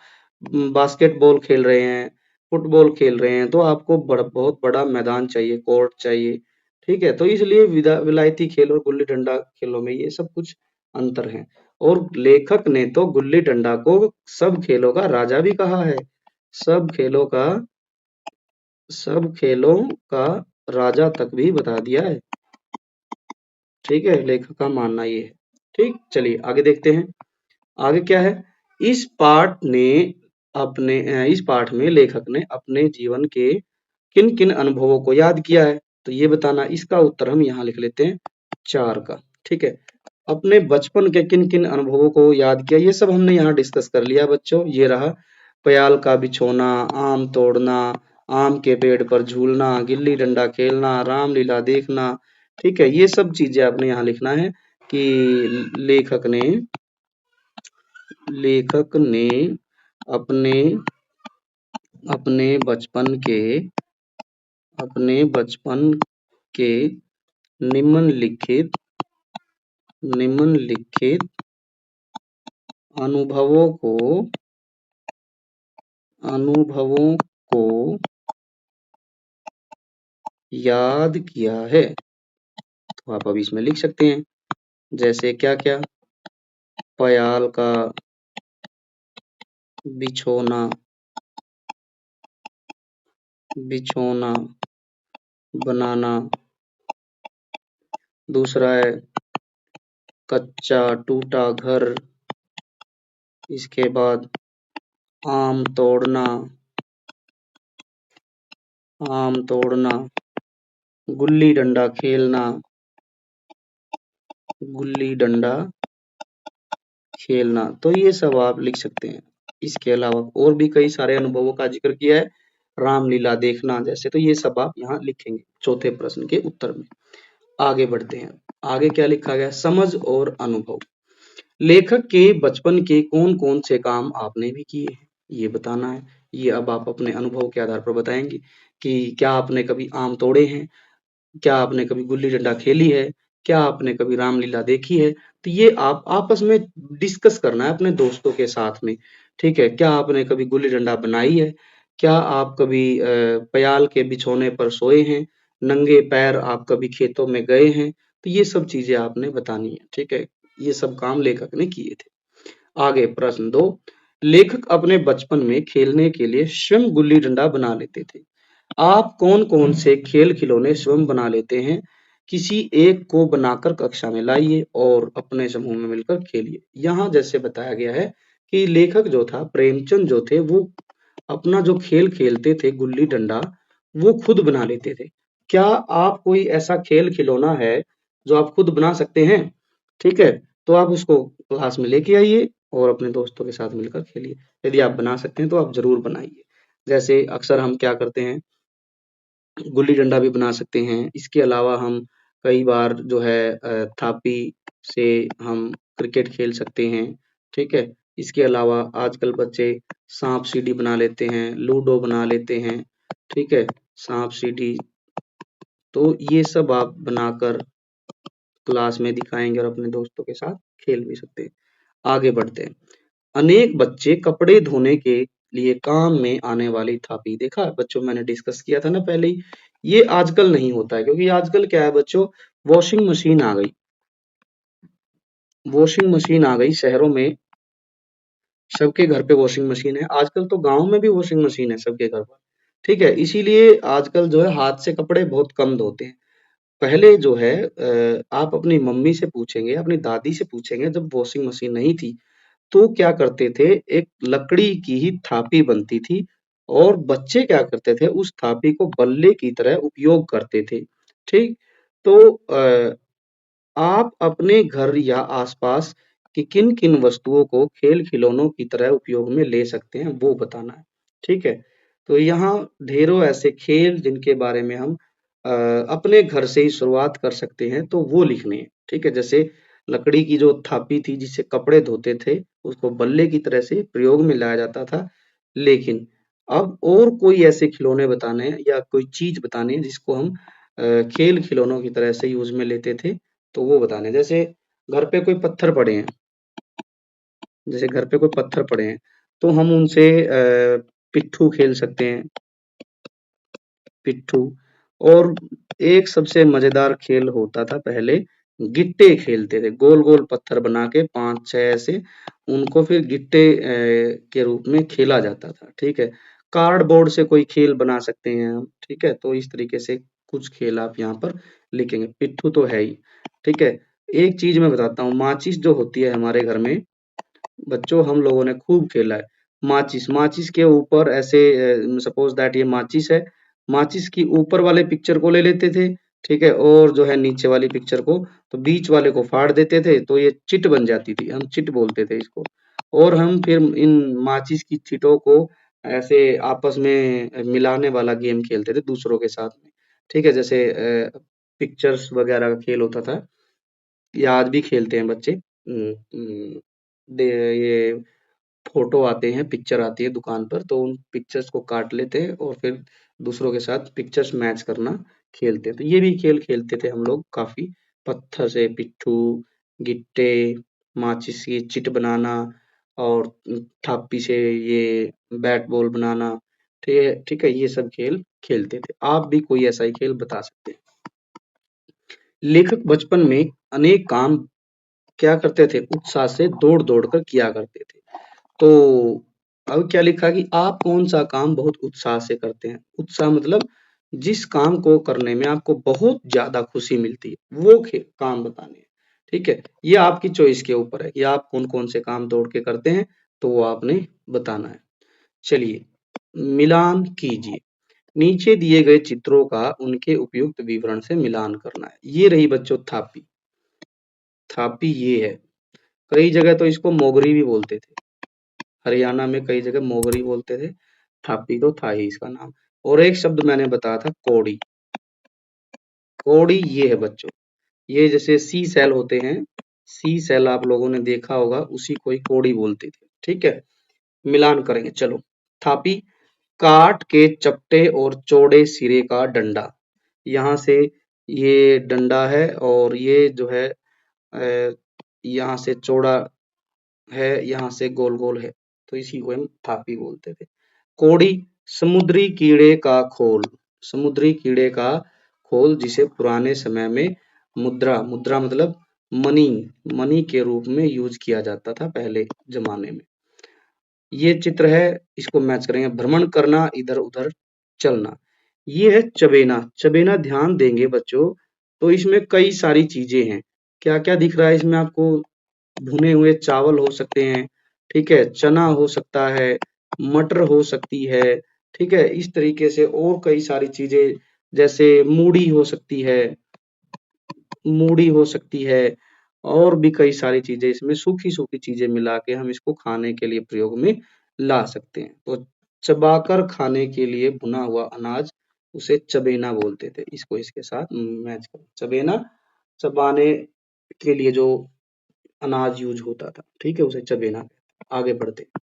बास्केटबॉल खेल रहे हैं, फुटबॉल खेल रहे हैं, तो आपको बहुत बड़ा मैदान चाहिए, कोर्ट चाहिए। ठीक है, तो इसलिए विलायती खेल और गुल्ली डंडा खेलों में ये सब कुछ अंतर है। और लेखक ने तो गुल्ली डंडा को सब खेलों का राजा भी कहा है, सब खेलों का, सब खेलों का राजा तक भी बता दिया है। ठीक है, लेखक का मानना ये है। ठीक, चलिए आगे देखते हैं। आगे क्या है, इस पाठ में लेखक ने अपने जीवन के किन किन अनुभवों को याद किया है, तो ये बताना। इसका उत्तर हम यहाँ लिख लेते हैं 4 का। ठीक है, अपने बचपन के किन किन अनुभवों को याद किया, ये सब हमने यहाँ डिस्कस कर लिया बच्चों। ये रहा प्याल का बिछोना, आम तोड़ना, आम के पेड़ पर झूलना, गिल्ली डंडा खेलना, रामलीला देखना। ठीक है, ये सब चीजें आपने यहाँ लिखना है कि लेखक ने अपने अपने बचपन के अपने बचपन के निम्नलिखित निम्नलिखित अनुभवों को अनुभवों को याद किया है। तो आप अब इसमें लिख सकते हैं, जैसे क्या क्या, प्याल का बिछोना, बिछोना बनाना। दूसरा है कच्चा टूटा घर। इसके बाद आम तोड़ना, आम तोड़ना, गुल्ली डंडा खेलना, गुल्ली डंडा खेलना। तो ये सब आप लिख सकते हैं। इसके अलावा और भी कई सारे अनुभवों का जिक्र किया है, रामलीला देखना जैसे, तो ये सब आप यहाँ लिखेंगे चौथे प्रश्न के उत्तर में। आगे बढ़ते हैं, आगे क्या लिखा गया, समझ और अनुभव। लेखक के बचपन के कौन कौन से काम आपने भी किए हैं, ये बताना है। ये अब आप अपने अनुभव के आधार पर बताएंगे कि क्या आपने कभी आम तोड़े हैं, क्या आपने कभी गुल्ली डंडा खेली है, क्या आपने कभी रामलीला देखी है। तो ये आप आपस में डिस्कस करना है अपने दोस्तों के साथ में। ठीक है, क्या आपने कभी गुल्ली डंडा बनाई है, क्या आप कभी प्याल के बिछौने पर सोए हैं? नंगे पैर आप कभी खेतों में गए हैं? तो ये सब चीज़ें आपने बतानी है, ठीक है? ये सब काम लेखक ने किए थे। आगे प्रश्न 2, लेखक अपने बचपन में खेलने के लिए स्वयं गुल्ली-डंडा बना लेते थे। आप कौन-कौन से खेल-खिलौने स्वयं बना लेते हैं? किसी एक को बनाकर कक्षा में लाइए और अपने समूह में मिलकर खेलिए। यहाँ जैसे बताया गया है कि लेखक जो था प्रेमचंद जो थे वो अपना जो खेल खेलते थे गुल्ली-डंडा वो खुद बना लेते थे। क्या आप कोई ऐसा खेल-खिलौना है जो आप खुद बना सकते हैं? ठीक है? तो आप उसको क्लास में लेके आइए और अपने दोस्तों के साथ मिलकर खेलिए। यदि आप बना सकते हैं तो आप ज़रूर बनाइए। जैसे अक्सर हम क्या करते हैं, गुल्ली डंडा भी बना सकते हैं। इसके अलावा हम कई बार जो है थापी से हम क्रिकेट खेल सकते हैं, ठीक है? इसके अलावा आजकल बच्चे सांप-सीढ़ी बना लेते हैं, लूडो बना लेते हैं, ठीक है? सांप-सीढ़ी तो ये सब आप बनाकर क्लास में दिखाएँगे और अपने दोस्तों के साथ खेल भी सकते हैं। आगे बढ़ते हैं। अनेक बच्चे कपड़े धोने के लिए काम में आने वाली थापी देखा बच्चों मैंने डिस्कस किया था ना पहले ही। ये आजकल नहीं होता है क्योंकि आजकल क्या है बच्चों, वॉशिंग मशीन आ गई। वॉशिंग मशीन आ गई शहरों में, सबके घर पे वॉशिंग मशीन है। आजकल तो गाँव में भी वॉशिंग मशीन है सबके घर पर। ठीक है? इसीलिए आजकल जो है हाथ से कपड़े बहुत कम धोते हैं। पहले जो है आप अपनी मम्मी से पूछेंगे, अपनी दादी से पूछेंगे जब वॉशिंग मशीन नहीं थी तो क्या करते थे, एक लकड़ी की ही थापी बनती थी और बच्चे क्या करते थे, उस थापी को बल्ले की तरह उपयोग करते थे। ठीक? तो आप अपने घर या आसपास की किन-किन वस्तुओं को खेल-खिलौनों की तरह उपयोग में ले सकते हैं, वो बताना है। ठीक है? तो यहाँ ढेरों ऐसे खेल जिनके बारे में हम अपने घर से ही शुरुआत कर सकते हैं, तो वो लिखने हैं। ठीक है? जैसे लकड़ी की जो थापी थी जिससे कपड़े धोते थे, उसको बल्ले की तरह से प्रयोग में लाया जाता था। लेकिन अब और कोई ऐसे खिलौने बताने हैं या कोई चीज़ बतानी है जिसको हम खेल-खिलौनों की तरह से यूज़ में लेते थे, तो वो बताने हैं। जैसे घर पे कोई पत्थर पड़े हैं, जैसे घर पे कोई पत्थर पड़े हैं, तो हम उनसे पिट्ठू खेल सकते हैं, पिट्ठू। और एक सबसे मज़ेदार खेल होता था पहले, गिट्टे खेलते थे। गोल-गोल पत्थर बना के 5-6 ऐसे, उनको फिर गिट्टे के रूप में खेला जाता था, ठीक है? कार्डबोर्ड से कोई खेल बना सकते हैं हम, ठीक है? तो इस तरीके से कुछ खेल आप यहाँ पर लिखेंगे। पिट्ठू तो है ही, ठीक है? एक चीज़ मैं बताता हूँ, माचिस जो होती है हमारे घर में, बच्चों हम लोगों ने खूब खेला है। माचिस, माचिस के ऊपर ऐसे सपोज़ दैट ये माचिस है, माचिस की ऊपर वाले पिक्चर को ले लेते थे, ठीक है? और जो है नीचे वाली पिक्चर को, तो बीच वाले को फाड़ देते थे, तो ये चिट बन जाती थी, हम चिट बोलते थे इसको। और हम फिर इन माचिस की चिटों को ऐसे आपस में मिलाने वाला गेम खेलते थे दूसरों के साथ में, ठीक है? जैसे पिक्चर्स वगैरह का खेल होता था, ये आज भी खेलते हैं बच्चे। दे ये फ़ोटो आते हैं, पिक्चर आती है दुकान पर, तो उन पिक्चर्स को काट लेते हैं और फिर दूसरों के साथ पिक्चर्स मैच करना खेलते हैं। तो ये भी खेल खेलते थे हम लोग काफ़ी, पत्थर से पिट्ठू, गिट्टे, माचिस की चिट बनाना और थापी से ये बैट बॉल बनाना, ठीक है? ये सब खेल खेलते थे। आप भी कोई ऐसा ही खेल बता सकते हैं। लेखक बचपन में अनेक काम क्या करते थे? उत्साह से दौड़-दौड़ कर किया करते थे। तो अब क्या लिखा कि आप कौन-सा काम बहुत उत्साह से करते हैं? उत्साह मतलब जिस काम को करने में आपको बहुत ज़्यादा खुशी मिलती है, वो खे काम बताने हैं, ठीक है? ये आपकी चॉइस के ऊपर है कि आप कौन-कौन से काम दौड़ के करते हैं, तो वो आपने बताना है। चलिए, मिलान कीजिए। नीचे दिए गए चित्रों का उनके उपयुक्त विवरण से मिलान करना है। ये रही बच्चों थापी, थापी ये है। कई जगह तो इसको मोगरी भी बोलते थे। हरियाणा में कई जगह मोगरी बोलते थे, थापी तो था ही इसका नाम। और एक शब्द मैंने बताया था कौड़ी, कौड़ी ये है बच्चों, ये जैसे सी सेल होते हैं, सी सेल आप लोगों ने देखा होगा, उसी को ही कौड़ी बोलते थे, ठीक है? मिलान करेंगे चलो। थापी, काठ के चपटे और चौड़े सिरे का डंडा, यहाँ से ये डंडा है और ये जो है यहाँ से चौड़ा है, यहाँ से गोल-गोल है, तो इसी को हम थापी बोलते थे। कौड़ी समुद्री कीड़े का खोल, समुद्री कीड़े का खोल जिसे पुराने समय में मुद्रा, मुद्रा मतलब मनी, मनी के रूप में यूज किया जाता था पहले जमाने में। ये चित्र है, इसको मैच करेंगे। भ्रमण करना, इधर उधर चलना। ये है चबेना। चबेना ध्यान देंगे बच्चों तो इसमें कई सारी चीजें हैं। क्या क्या दिख रहा है इसमें आपको? भुने हुए चावल हो सकते हैं, ठीक है, चना हो सकता है, मटर हो सकती है, ठीक है, इस तरीके से और कई सारी चीजें, जैसे मूढ़ी हो सकती है, मूढ़ी हो सकती है, और भी कई सारी चीजें, इसमें सूखी सूखी चीजें मिला के हम इसको खाने के लिए प्रयोग में ला सकते हैं। तो चबाकर खाने के लिए भुना हुआ अनाज उसे चबेना बोलते थे। इसको इसके साथ मैच कर, चबेना चबाने के लिए जो अनाज यूज होता था, ठीक है, उसे चबेना। आगे बढ़ते हैं।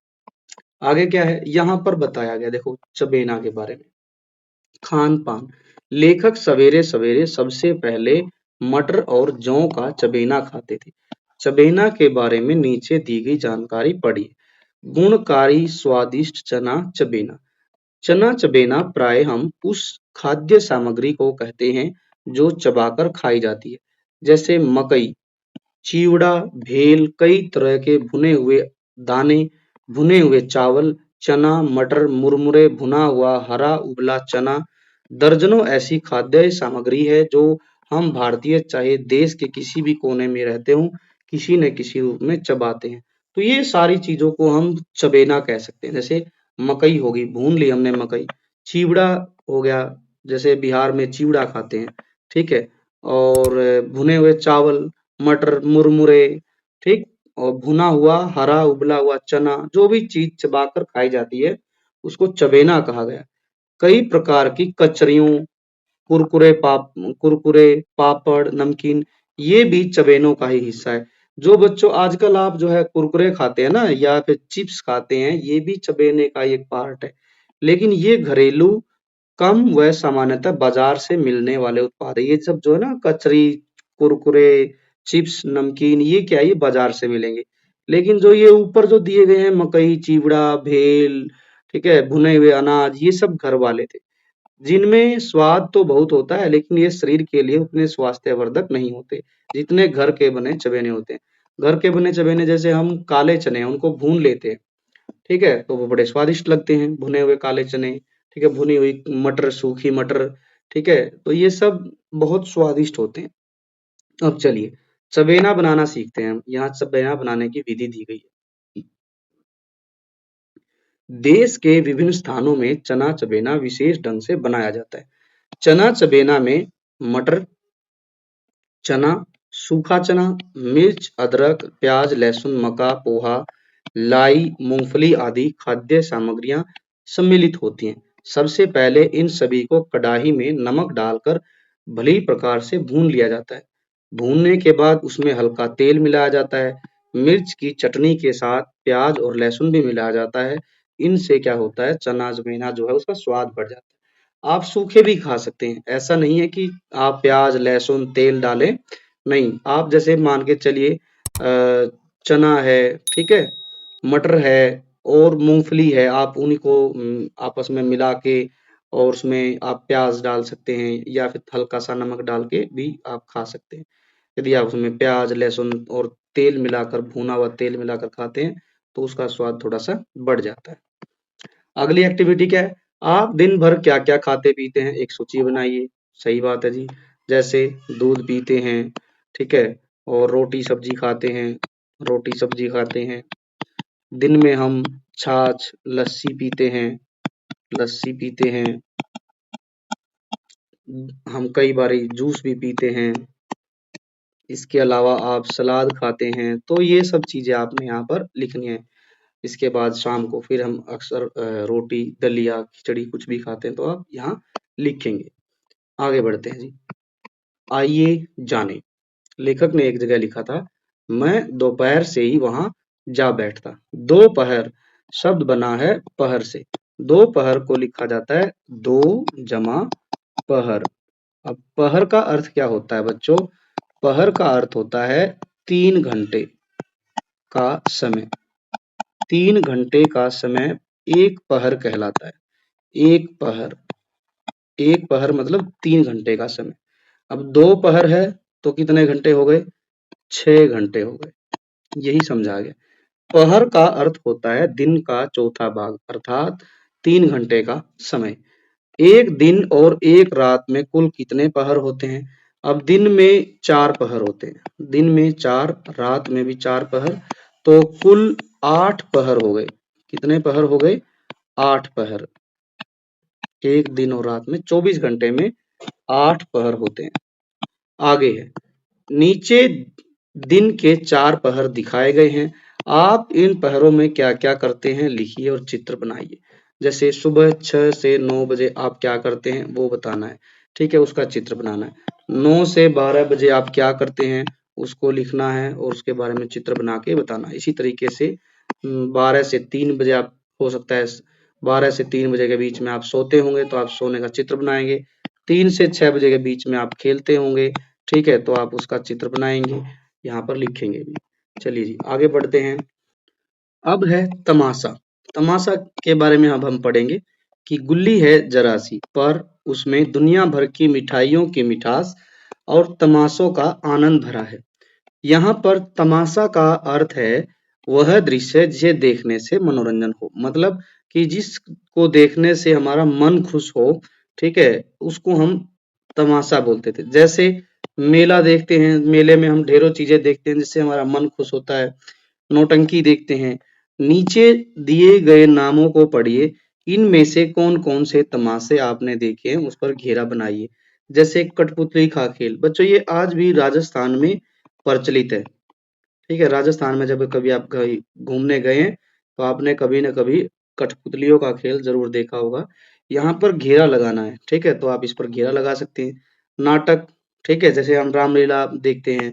आगे क्या है यहाँ पर बताया गया, देखो चबेना के बारे में। खान पान, लेखक सवेरे सवेरे सबसे पहले मटर और जौ का चबेना खाते थे। चबेना के बारे में नीचे दी गई जानकारी पढ़िए। गुणकारी स्वादिष्ट चना चबेना। चना चबेना प्राय हम उस खाद्य सामग्री को कहते हैं जो चबाकर खाई जाती है, जैसे मकई, चिवड़ा, भेल, कई तरह के भुने हुए दाने, भुने हुए चावल, चना, मटर, मुरमुरे, भुना हुआ हरा उबला चना, दर्जनों ऐसी खाद्य सामग्री है जो हम भारतीय चाहे देश के किसी भी कोने में रहते हों, किसी न किसी रूप में चबाते हैं। तो ये सारी चीजों को हम चबेना कह सकते हैं। जैसे मकई होगी, भून ली हमने मकई। चिवड़ा हो गया, जैसे बिहार में चिवड़ा खाते हैं, ठीक है। और भुने हुए चावल, मटर, मुरमुरे, ठीक, और भुना हुआ हरा उबला हुआ चना, जो भी चीज चबाकर खाई जाती है उसको चबेना कहा गया। कई प्रकार की कचरियों, कुरकुरे, पापड़, नमकीन, ये भी चबेनों का ही हिस्सा है। जो बच्चों आजकल आप जो है कुरकुरे खाते हैं ना, या फिर चिप्स खाते हैं, ये भी चबेने का एक पार्ट है। लेकिन ये घरेलू, कम व सामान्यतः बाजार से मिलने वाले उत्पाद है। ये सब जो है ना कचरी, कुरकुरे, चिप्स, नमकीन, ये क्या है, ये बाजार से मिलेंगे। लेकिन जो ये ऊपर जो दिए गए हैं मकई, चिवड़ा, भेल, ठीक है, भुने हुए अनाज, ये सब घर वाले थे, जिनमें स्वाद तो बहुत होता है लेकिन ये शरीर के लिए उतने स्वास्थ्यवर्धक नहीं होते जितने घर के बने चबेने होते हैं। घर के बने चबेने, जैसे हम काले चने हैं उनको भून लेते हैं, ठीक है, तो वो बड़े स्वादिष्ट लगते हैं, भुने हुए काले चने, ठीक है, भुनी हुई मटर, सूखी मटर, ठीक है, तो ये सब बहुत स्वादिष्ट होते हैं। अब चलिए चबेना बनाना सीखते हैं हम। यहाँ चबेना बनाने की विधि दी गई है। देश के विभिन्न स्थानों में चना चबेना विशेष ढंग से बनाया जाता है। चना चबेना में मटर, चना, सूखा चना, मिर्च, अदरक, प्याज, लहसुन, मक्का, पोहा, लाई, मूंगफली आदि खाद्य सामग्रियां सम्मिलित होती हैं। सबसे पहले इन सभी को कढ़ाई में नमक डालकर भली प्रकार से भून लिया जाता है। भूनने के बाद उसमें हल्का तेल मिलाया जाता है। मिर्च की चटनी के साथ प्याज और लहसुन भी मिलाया जाता है। इनसे क्या होता है, चना चबेना जो है उसका स्वाद बढ़ जाता है। आप सूखे भी खा सकते हैं, ऐसा नहीं है कि आप प्याज, लहसुन, तेल डालें, नहीं, आप जैसे मान के चलिए चना है, ठीक है, मटर है और मूंगफली है, आप उन्हीं को आपस में मिला के और उसमें आप प्याज डाल सकते हैं या फिर हल्का सा नमक डाल के भी आप खा सकते हैं। यदि आप उसमें प्याज, लहसुन और तेल मिलाकर, भुना हुआ तेल मिलाकर खाते हैं तो उसका स्वाद थोड़ा सा बढ़ जाता है। अगली एक्टिविटी क्या है? आप दिन भर क्या-क्या खाते-पीते हैं? एक सूची बनाइए। सही बात है जी। जैसे दूध पीते हैं, ठीक है? और रोटी-सब्जी खाते हैं, रोटी-सब्जी खाते हैं। दिन में हम छाछ, लस्सी पीते हैं, लस्सी पीते हैं। हम कई बारी जूस भी पीते हैं। इसके अलावा आप सलाद खाते हैं। तो ये सब चीज़ें आपने यहाँ पर लिखनी है। इसके बाद शाम को फिर हम अक्सर रोटी, दलिया, खिचड़ी कुछ भी खाते हैं तो आप यहाँ लिखेंगे। आगे बढ़ते हैं जी। आइए जानें। लेखक ने एक जगह लिखा था, मैं दोपहर से ही वहां जा बैठता। दोपहर शब्द बना है पहर से। दोपहर को लिखा जाता है दो जमा पहर। अब पहर का अर्थ क्या होता है बच्चों? पहर का अर्थ होता है 3 घंटे का समय। 3 घंटे का समय एक पहर कहलाता है। एक पहर, एक पहर मतलब 3 घंटे का समय। अब 2 पहर है तो कितने घंटे हो गए? 6 घंटे हो गए। यही समझा गया। पहर का अर्थ होता है दिन का चौथा भाग अर्थात 3 घंटे का समय। एक दिन और एक रात में कुल कितने पहर होते हैं? अब दिन में 4 पहर होते हैं। दिन में 4, रात में भी 4 पहर, तो कुल 8 पहर हो गए। कितने पहर हो गए? 8 पहर। एक दिन और रात में 24 घंटे में 8 पहर होते हैं। आगे है, नीचे दिन के 4 पहर दिखाए गए हैं। आप इन पहरों में क्या-क्या करते हैं लिखिए और चित्र बनाइए। जैसे सुबह 6 से 9 बजे आप क्या करते हैं वो बताना है। ठीक है, उसका चित्र बनाना है। 9 से 12 बजे आप क्या करते हैं उसको लिखना है और उसके बारे में चित्र बना के बताना है। इसी तरीके से 12 से 3 बजे आप हो सकता है 12 से 3 बजे के बीच में आप सोते होंगे तो आप सोने का चित्र बनाएँगे। 3 से 6 बजे के बीच में आप खेलते होंगे, ठीक है, तो आप उसका चित्र बनाएँगे, यहाँ पर लिखेंगे भी। चलिए जी, आगे बढ़ते हैं। अब है तमाशा। तमाशा के बारे में अब हम पढ़ेंगे कि गुल्ली है जरा सी, पर उसमें दुनिया भर की मिठाइयों की मिठास और तमाशों का आनंद भरा है। यहाँ पर तमाशा का अर्थ है वह दृश्य जिसे देखने से मनोरंजन हो, मतलब कि जिसको देखने से हमारा मन खुश हो, ठीक है, उसको हम तमाशा बोलते थे। जैसे मेला देखते हैं, मेले में हम ढेरों चीजें देखते हैं जिससे हमारा मन खुश होता है। नौटंकी देखते हैं। नीचे दिए गए नामों को पढ़िए। इनमें से कौन-कौन से तमाशे आपने देखे हैं उस पर घेरा बनाइए। जैसे कठपुतली का खेल, बच्चों ये आज भी राजस्थान में प्रचलित है। ठीक है, राजस्थान में जब कभी आप कहीं घूमने गए हैं तो आपने कभी न कभी कठपुतलियों का खेल जरूर देखा होगा। यहाँ पर घेरा लगाना है, ठीक है, तो आप इस पर घेरा लगा सकते हैं। नाटक, ठीक है, जैसे हम रामलीला देखते हैं,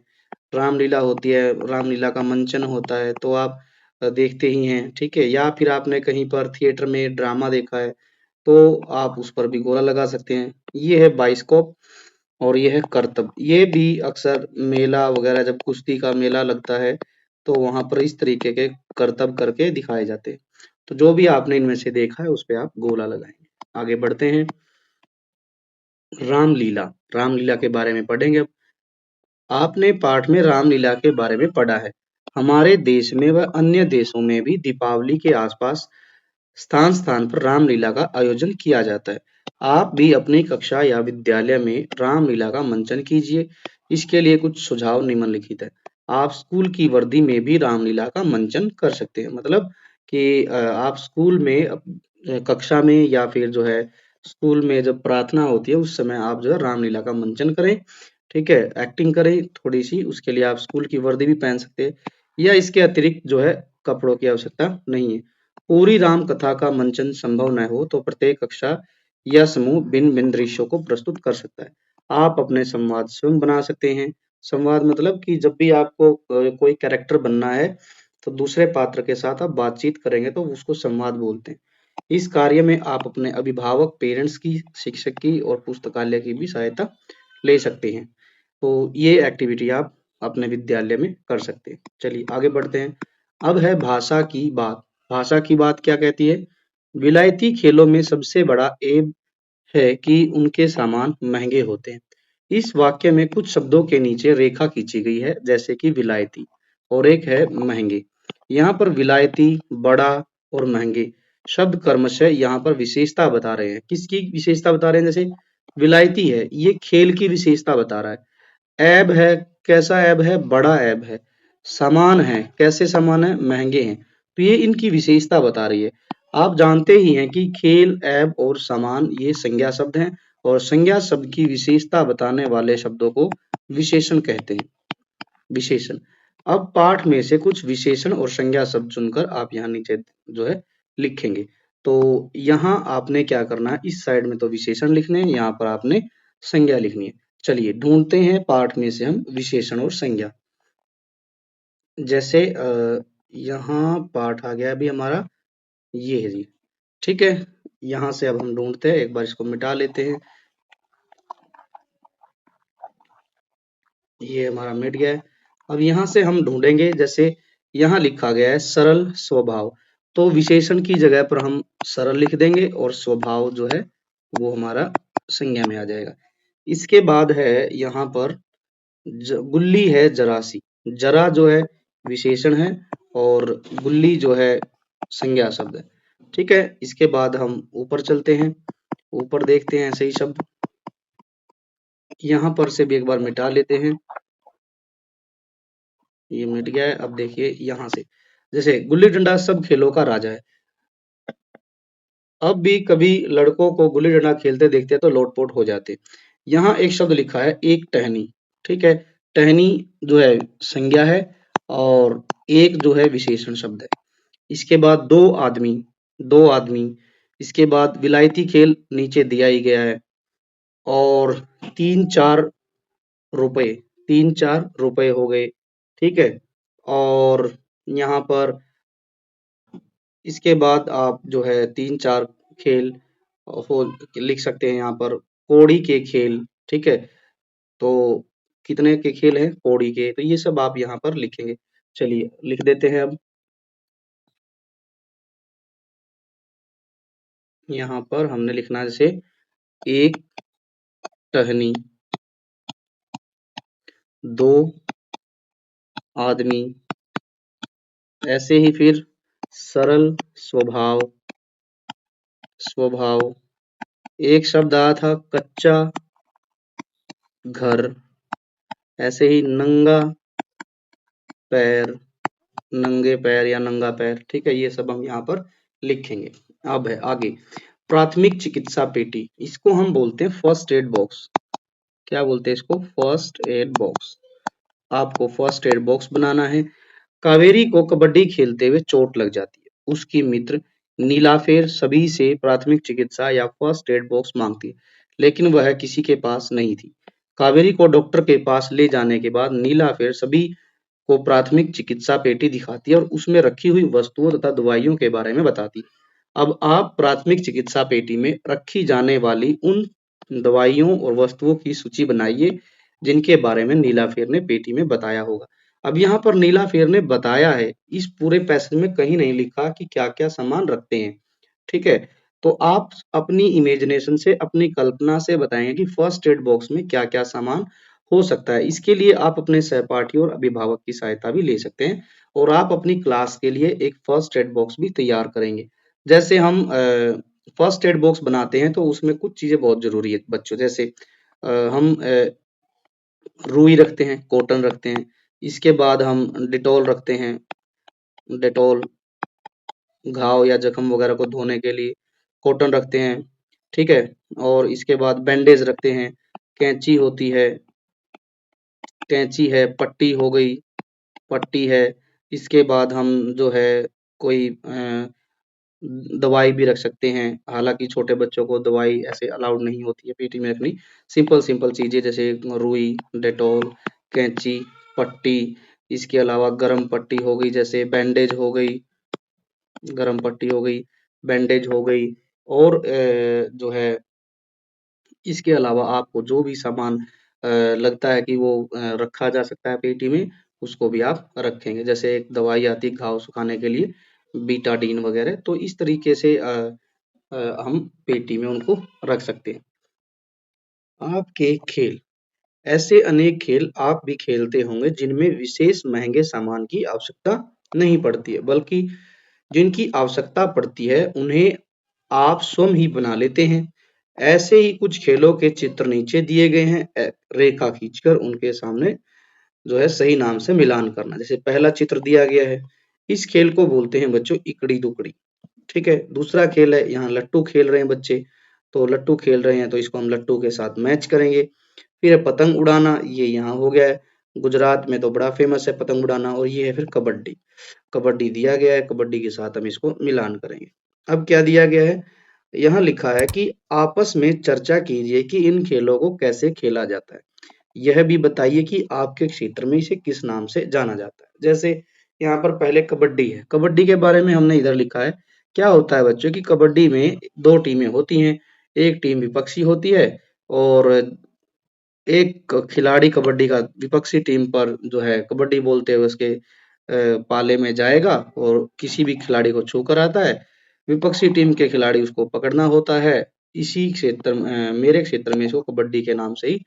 रामलीला होती है, रामलीला का मंचन होता है तो आप देखते ही हैं, ठीक है, या फिर आपने कहीं पर थिएटर में ड्रामा देखा है तो आप उस पर भी गोला लगा सकते हैं। ये है बाइस्कोप और ये है करतब। ये भी अक्सर मेला वगैरह जब कुश्ती का मेला लगता है तो वहां पर इस तरीके के करतब करके दिखाए जाते हैं। तो जो भी आपने इनमें से देखा है उस पे आप गोला लगाएंगे। आगे बढ़ते हैं। रामलीला, रामलीला के बारे में पढ़ेंगे अब। आपने पाठ में रामलीला के बारे में पढ़ा है। हमारे देश में व अन्य देशों में भी दीपावली के आसपास स्थान-स्थान पर रामलीला का आयोजन किया जाता है। आप भी अपनी कक्षा या विद्यालय में रामलीला का मंचन कीजिए। इसके लिए कुछ सुझाव निम्नलिखित है। आप स्कूल की वर्दी में भी रामलीला का मंचन कर सकते हैं। मतलब कि आप स्कूल में कक्षा में या फिर जो है स्कूल में जब प्रार्थना होती है उस समय आप जो है रामलीला का मंचन करें। ठीक है, एक्टिंग करें थोड़ी-सी, उसके लिए आप स्कूल की वर्दी भी पहन सकते हैं या इसके अतिरिक्त जो है कपड़ों की आवश्यकता नहीं है। पूरी राम कथा का मंचन संभव न हो तो प्रत्येक कक्षा या समूह भिन्न-भिन्न दृश्यों को प्रस्तुत कर सकता है। आप अपने संवाद स्वयं बना सकते हैं। संवाद मतलब कि जब भी आपको कोई कैरेक्टर बनना है तो दूसरे पात्र के साथ आप बातचीत करेंगे तो उसको संवाद बोलते हैं। इस कार्य में आप अपने अभिभावक, पेरेंट्स की, शिक्षक की और पुस्तकालय की भी सहायता ले सकते हैं। तो ये एक्टिविटी आप अपने विद्यालय में कर सकते हैं। चलिए आगे बढ़ते हैं। अब है भाषा की बात। भाषा की बात क्या कहती है? विलायती खेलों में सबसे बड़ा ऐब है कि उनके सामान महंगे होते हैं। इस वाक्य में कुछ शब्दों के नीचे रेखा खींची गई है जैसे कि विलायती और एक है महंगे। यहाँ पर विलायती, बड़ा और महंगे शब्द क्रमशः यहाँ पर विशेषता बता रहे हैं। किसकी विशेषता बता रहे हैं? जैसे विलायती है, ये खेल की विशेषता बता रहा है। ऐब है, कैसा ऐब है? बड़ा ऐब है। समान है, कैसे समान है? महंगे हैं। तो ये इनकी विशेषता बता रही है। आप जानते ही हैं कि खेल, ऐब और समान ये संज्ञा शब्द हैं और संज्ञा शब्द की विशेषता बताने वाले शब्दों को विशेषण कहते हैं। विशेषण। अब पाठ में से कुछ विशेषण और संज्ञा शब्द चुनकर आप यहाँ नीचे जो है लिखेंगे। तो यहाँ आपने क्या करना है, इस साइड में तो विशेषण लिखने हैं, यहाँ पर आपने संज्ञा लिखनी है। चलिए ढूंढते हैं पाठ में से हम विशेषण और संज्ञा। जैसे यहाँ पाठ आ गया अभी हमारा, ये है जी, ठीक है। यहाँ से अब हम ढूंढते हैं, एक बार इसको मिटा लेते हैं। ये हमारा मिट गया है। अब यहाँ से हम ढूंढेंगे, जैसे यहाँ लिखा गया है सरल स्वभाव। तो विशेषण की जगह पर हम सरल लिख देंगे और स्वभाव जो है वो हमारा संज्ञा में आ जाएगा। इसके बाद है यहाँ पर गुल्ली है जरासी। जरा जो है विशेषण है और गुल्ली जो है संज्ञा शब्द है। ठीक है, इसके बाद हम ऊपर चलते हैं, ऊपर देखते हैं ऐसे ही शब्द। यहाँ पर से भी एक बार मिटा लेते हैं, ये मिट गया है। अब देखिए यहाँ से, जैसे गुल्ली डंडा सब खेलों का राजा है। अब भी कभी लड़कों को गुल्ली डंडा खेलते देखते हैं तो लोटपोट हो जाते। यहाँ एक शब्द लिखा है एक टहनी। ठीक है, टहनी जो है संज्ञा है और एक जो है विशेषण शब्द है। इसके बाद दो आदमी, दो आदमी। इसके बाद विलायती खेल नीचे दिया ही गया है। और तीन चार रुपए, तीन चार रुपए हो गए। ठीक है, और यहाँ पर इसके बाद आप जो है तीन चार खेल हो लिख सकते हैं यहाँ पर, कौड़ी के खेल। ठीक है, तो कितने के खेल हैं कौड़ी के, तो ये सब आप यहाँ पर लिखेंगे। चलिए लिख देते हैं। अब यहाँ पर हमने लिखना है जैसे एक टहनी, दो आदमी, ऐसे ही फिर सरल, स्वभाव, स्वभाव। एक शब्द आया था कच्चा घर, ऐसे ही नंगा पैर, नंगे पैर या नंगा पैर। ठीक है, ये सब हम यहाँ पर लिखेंगे। अब है आगे प्राथमिक चिकित्सा पेटी, इसको हम बोलते हैं फर्स्ट एड बॉक्स। क्या बोलते हैं इसको? First aid box. आपको फर्स्ट एड बॉक्स बनाना है। कावेरी को कबड्डी खेलते हुए चोट लग जाती है। उसकी मित्र नीलाफेर सभी से प्राथमिक चिकित्सा या फर्स्ट एड बॉक्स मांगती है, लेकिन वह किसी के पास नहीं थी। कावेरी को डॉक्टर के पास ले जाने के बाद नीलाफेर सभी को प्राथमिक चिकित्सा पेटी दिखाती है और उसमें रखी हुई वस्तुओं तथा दवाइयों के बारे में बताती है। अब आप प्राथमिक चिकित्सा पेटी में रखी जाने वाली उन दवाइयों और वस्तुओं की सूची बनाइए जिनके बारे में नीलाफेर ने पेटी में बताया होगा। अब यहाँ पर नीलाफेर ने बताया है, इस पूरे पैसेज में कहीं नहीं लिखा कि क्या-क्या सामान रखते हैं। ठीक है, तो आप अपनी इमेजिनेशन से, अपनी कल्पना से बताएंगे कि फर्स्ट एड बॉक्स में क्या-क्या सामान हो सकता है। इसके लिए आप अपने सहपाठी और अभिभावक की सहायता भी ले सकते हैं और आप अपनी क्लास के लिए एक फर्स्ट एड बॉक्स भी तैयार करेंगे। जैसे हम फर्स्ट एड बॉक्स बनाते हैं तो उसमें कुछ चीजें बहुत जरूरी है बच्चों, जैसे हम रुई रखते हैं, कॉटन रखते हैं। इसके बाद हम डिटॉल रखते हैं, डेटॉल घाव या जख्म वगैरह को धोने के लिए। कॉटन रखते हैं, ठीक है, और इसके बाद बैंडेज रखते हैं, कैंची होती है, कैंची है, पट्टी हो गई, पट्टी है। इसके बाद हम जो है कोई दवाई भी रख सकते हैं। हालांकि छोटे बच्चों को दवाई ऐसे अलाउड नहीं होती है पेटी में रखनी। सिंपल सिंपल चीजें जैसे रुई, डेटॉल, कैंची, पट्टी। इसके अलावा गरम पट्टी हो गई, जैसे बैंडेज हो गई, गरम पट्टी हो गई, बैंडेज हो गई। और जो है इसके अलावा आपको जो भी सामान लगता है कि वो रखा जा सकता है पेटी में, उसको भी आप रखेंगे। जैसे एक दवाई आती है घाव सुखाने के लिए, बीटाडीन वगैरह। तो इस तरीके से हम पेटी में उनको रख सकते हैं। आपके खेल, ऐसे अनेक खेल आप भी खेलते होंगे जिनमें विशेष महंगे सामान की आवश्यकता नहीं पड़ती है, बल्कि जिनकी आवश्यकता पड़ती है उन्हें आप स्वयं ही बना लेते हैं। ऐसे ही कुछ खेलों के चित्र नीचे दिए गए हैं। रेखा खींचकर उनके सामने जो है सही नाम से मिलान करना। जैसे पहला चित्र दिया गया है, इस खेल को बोलते हैं बच्चों इकड़ी दुकड़ी। ठीक है, दूसरा खेल है, यहाँ लट्टू खेल रहे हैं बच्चे, तो लट्टू खेल रहे हैं तो इसको हम लट्टू के साथ मैच करेंगे। फिर है पतंग उड़ाना, ये यहाँ हो गया है, गुजरात में तो बड़ा फेमस है पतंग उड़ाना। और ये है फिर कबड्डी, कबड्डी दिया गया है, कबड्डी के साथ हम इसको मिलान करेंगे। अब क्या दिया गया है, यहाँ लिखा है कि आपस में चर्चा कीजिए कि इन खेलों को कैसे खेला जाता है। यह भी बताइए कि आपके क्षेत्र में इसे किस नाम से जाना जाता है। जैसे यहाँ पर पहले कबड्डी है, कबड्डी के बारे में हमने इधर लिखा है। क्या होता है बच्चों की कबड्डी में दो टीमें होती हैं, एक टीम विपक्षी होती है और एक खिलाड़ी कबड्डी का विपक्षी टीम पर जो है कबड्डी बोलते हुए उसके पाले में जाएगा और किसी भी खिलाड़ी को छू कर आता है, विपक्षी टीम के खिलाड़ी उसको पकड़ना होता है। इसी क्षेत्र में मेरे क्षेत्र में इसको कबड्डी के नाम से ही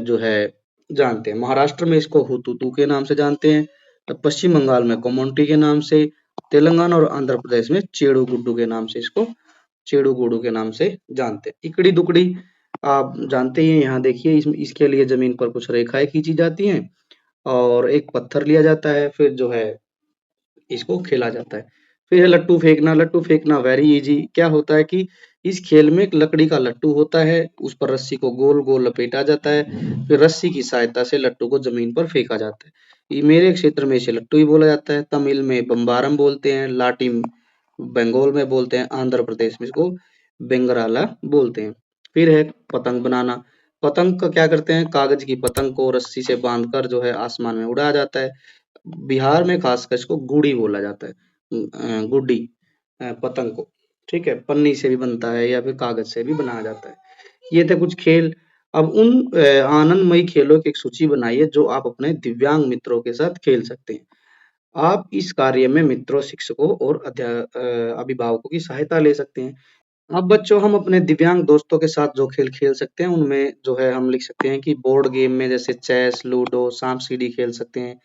जो है जानते हैं। महाराष्ट्र में इसको हुतुतु के नाम से जानते हैं, पश्चिम बंगाल में कोमोंटी के नाम से, तेलंगाना और आंध्र प्रदेश में चेड़ू गुड्डू के नाम से इसको चेड़ू गुड्डू के नाम से जानते हैं। इकड़ी दुकड़ी आप जानते ही हैं। यहाँ देखिए इसके लिए जमीन पर कुछ रेखाएं खींची जाती हैं और एक पत्थर लिया जाता है, फिर जो है इसको खेला जाता है। फिर है लट्टू फेंकना। लट्टू फेंकना वेरी इजी। क्या होता है कि इस खेल में एक लकड़ी का लट्टू होता है, उस पर रस्सी को गोल गोल लपेटा जाता है, फिर रस्सी की सहायता से लट्टू को जमीन पर फेंका जाता है। ये मेरे क्षेत्र में इसे लट्टू ही बोला जाता है। तमिल में बम्बारम बोलते हैं, लाटी बंगाल में बोलते हैं, आंध्र प्रदेश में इसको बेंगराला बोलते हैं। फिर है पतंग बनाना। पतंग का क्या करते हैं, कागज की पतंग को रस्सी से बांधकर जो है आसमान में उड़ाया जाता है। बिहार में खासकर इसको गुड़ी बोला जाता है, गुड्डी पतंग को। ठीक है, पन्नी से भी बनता है या फिर कागज से भी बनाया जाता है। ये थे कुछ खेल। अब उन आनंदमयी खेलों की एक सूची बनाइए जो आप अपने दिव्यांग मित्रों के साथ खेल सकते हैं। आप इस कार्य में मित्रों, शिक्षकों और अभिभावकों की सहायता ले सकते हैं। अब बच्चों हम अपने दिव्यांग दोस्तों के साथ जो खेल खेल सकते हैं उनमें जो है हम लिख सकते हैं कि बोर्ड गेम में जैसे चेस, लूडो, सांप सीढ़ी खेल सकते हैं,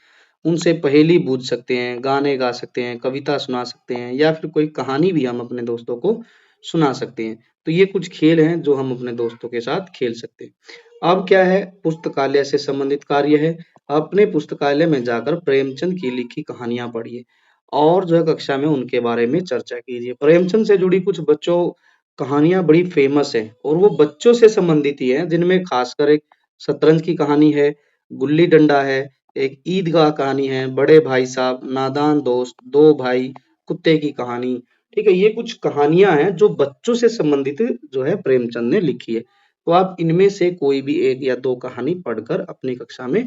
उनसे पहेली पूछ सकते हैं, गाने गा सकते हैं, कविता सुना सकते हैं या फिर कोई कहानी भी हम अपने दोस्तों को सुना सकते हैं। तो ये कुछ खेल हैं जो हम अपने दोस्तों के साथ खेल सकते हैं। अब क्या है, पुस्तकालय से संबंधित कार्य है। अपने पुस्तकालय में जाकर प्रेमचंद की लिखी कहानियां पढ़िए और जो है कक्षा में उनके बारे में चर्चा कीजिए। प्रेमचंद से जुड़ी कुछ बच्चों कहानियां बड़ी फेमस है और वो बच्चों से संबंधित ही है, जिनमें खासकर एक शतरंज की कहानी है, गुल्ली डंडा है, एक ईदगाह कहानी है, बड़े भाई साहब, नादान दोस्त, दो भाई, कुत्ते की कहानी। ठीक है, ये कुछ कहानियां हैं जो बच्चों से संबंधित जो है प्रेमचंद ने लिखी है। तो आप इनमें से कोई भी एक या दो कहानी पढ़कर अपनी कक्षा में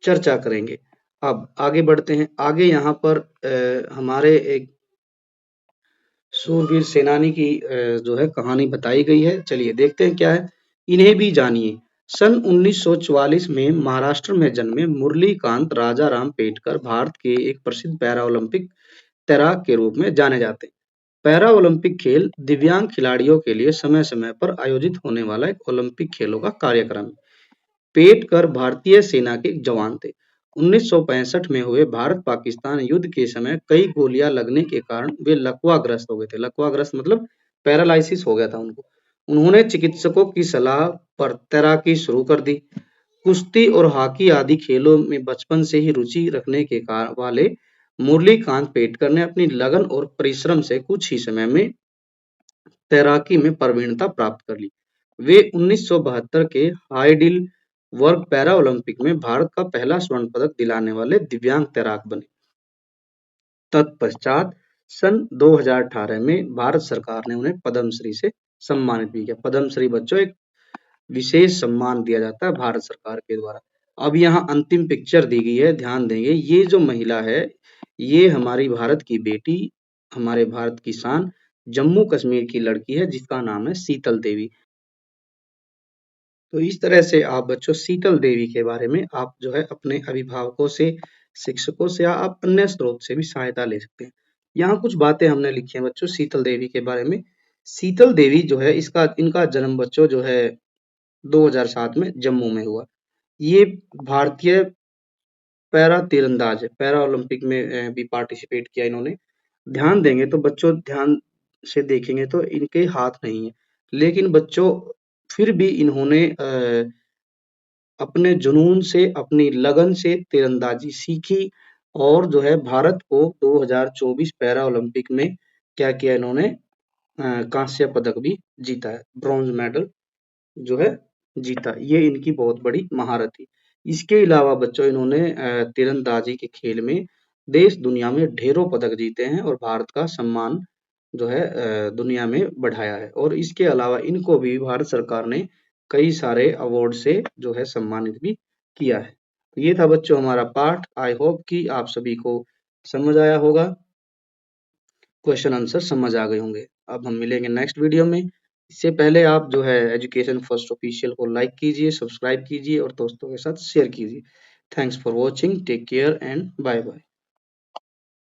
चर्चा करेंगे। अब आगे बढ़ते हैं। आगे यहाँ पर हमारे एक सूरवीर सेनानी की जो है कहानी बताई गई है। चलिए देखते हैं क्या है। इन्हें भी जानिए। सन 1944 में महाराष्ट्र में जन्मे मुरलीकांत राजाराम पेटकर भारत के एक प्रसिद्ध पैरा ओलंपिक तैराक के रूप में जाने जाते हैं। पैरा ओलंपिक खेल दिव्यांग खिलाड़ियों के लिए समय समय पर आयोजित होने वाला एक ओलंपिक खेलों का कार्यक्रम है। पेटकर भारतीय सेना के एक जवान थे। 1965 में हुए भारत-पाकिस्तान युद्ध के समय कई गोलियां लगने के कारण वे लकवाग्रस्त हो गए थे। लकवाग्रस्त मतलब पैरालाइसिस हो गया था उनको। उन्होंने चिकित्सकों की सलाह पर तैराकी शुरू कर दी। कुश्ती और हॉकी आदि खेलों में बचपन से ही रुचि रखने के वाले मुरलीकांत पेटकर ने अपनी लगन और परिश्रम से कुछ ही समय में तैराकी में प्रवीणता प्राप्त कर ली। वे 1972 के हाइडिल वर्ग पैरा ओलंपिक में भारत का पहला स्वर्ण पदक दिलाने वाले दिव्यांग तैराक बने। तत्पश्चात सन 2018 में भारत सरकार ने उन्हें पद्मश्री से सम्मानित भी किया। पद्मश्री बच्चों एक विशेष सम्मान दिया जाता है भारत सरकार के द्वारा। अब यहाँ अंतिम पिक्चर दी गई है, ध्यान देंगे। ये जो महिला है, ये हमारी भारत की बेटी, हमारे भारत की शान, जम्मू कश्मीर की लड़की है जिसका नाम है शीतल देवी। तो इस तरह से आप बच्चों शीतल देवी के बारे में आप जो है अपने अभिभावकों से, शिक्षकों से या आप अन्य स्रोत से भी सहायता ले सकते हैं। यहाँ कुछ बातें हमने लिखी हैं बच्चों शीतल देवी के बारे में। शीतल देवी जो है इसका इनका जन्म बच्चों जो है 2007 में जम्मू में हुआ। ये भारतीय पैरा तीरंदाज है, पैरा ओलंपिक में भी पार्टिसिपेट किया इन्होंने। ध्यान देंगे तो बच्चों, ध्यान से देखेंगे तो इनके हाथ नहीं है, लेकिन बच्चों फिर भी इन्होंने अपने जुनून से, अपनी लगन से तीरंदाजी सीखी और जो है भारत को 2024 पैरा ओलंपिक में क्या किया इन्होंने, कांस्य पदक भी जीता है, ब्रॉन्ज मेडल जो है जीता। ये इनकी बहुत बड़ी महारत थी। इसके अलावा बच्चों इन्होंने तीरंदाजी के खेल में देश दुनिया में ढेरों पदक जीते हैं और भारत का सम्मान जो है दुनिया में बढ़ाया है। और इसके अलावा इनको भी भारत सरकार ने कई सारे अवार्ड से जो है सम्मानित भी किया है। तो ये था बच्चों हमारा पाठ। आई होप कि आप सभी को समझ आया होगा, क्वेश्चन आंसर समझ आ गए होंगे। अब हम मिलेंगे नेक्स्ट वीडियो में। इससे पहले आप जो है एजुकेशन फर्स्ट ऑफिशियल को लाइक कीजिए, सब्सक्राइब कीजिए और दोस्तों के साथ शेयर कीजिए। Thanks for watching, take care and bye bye.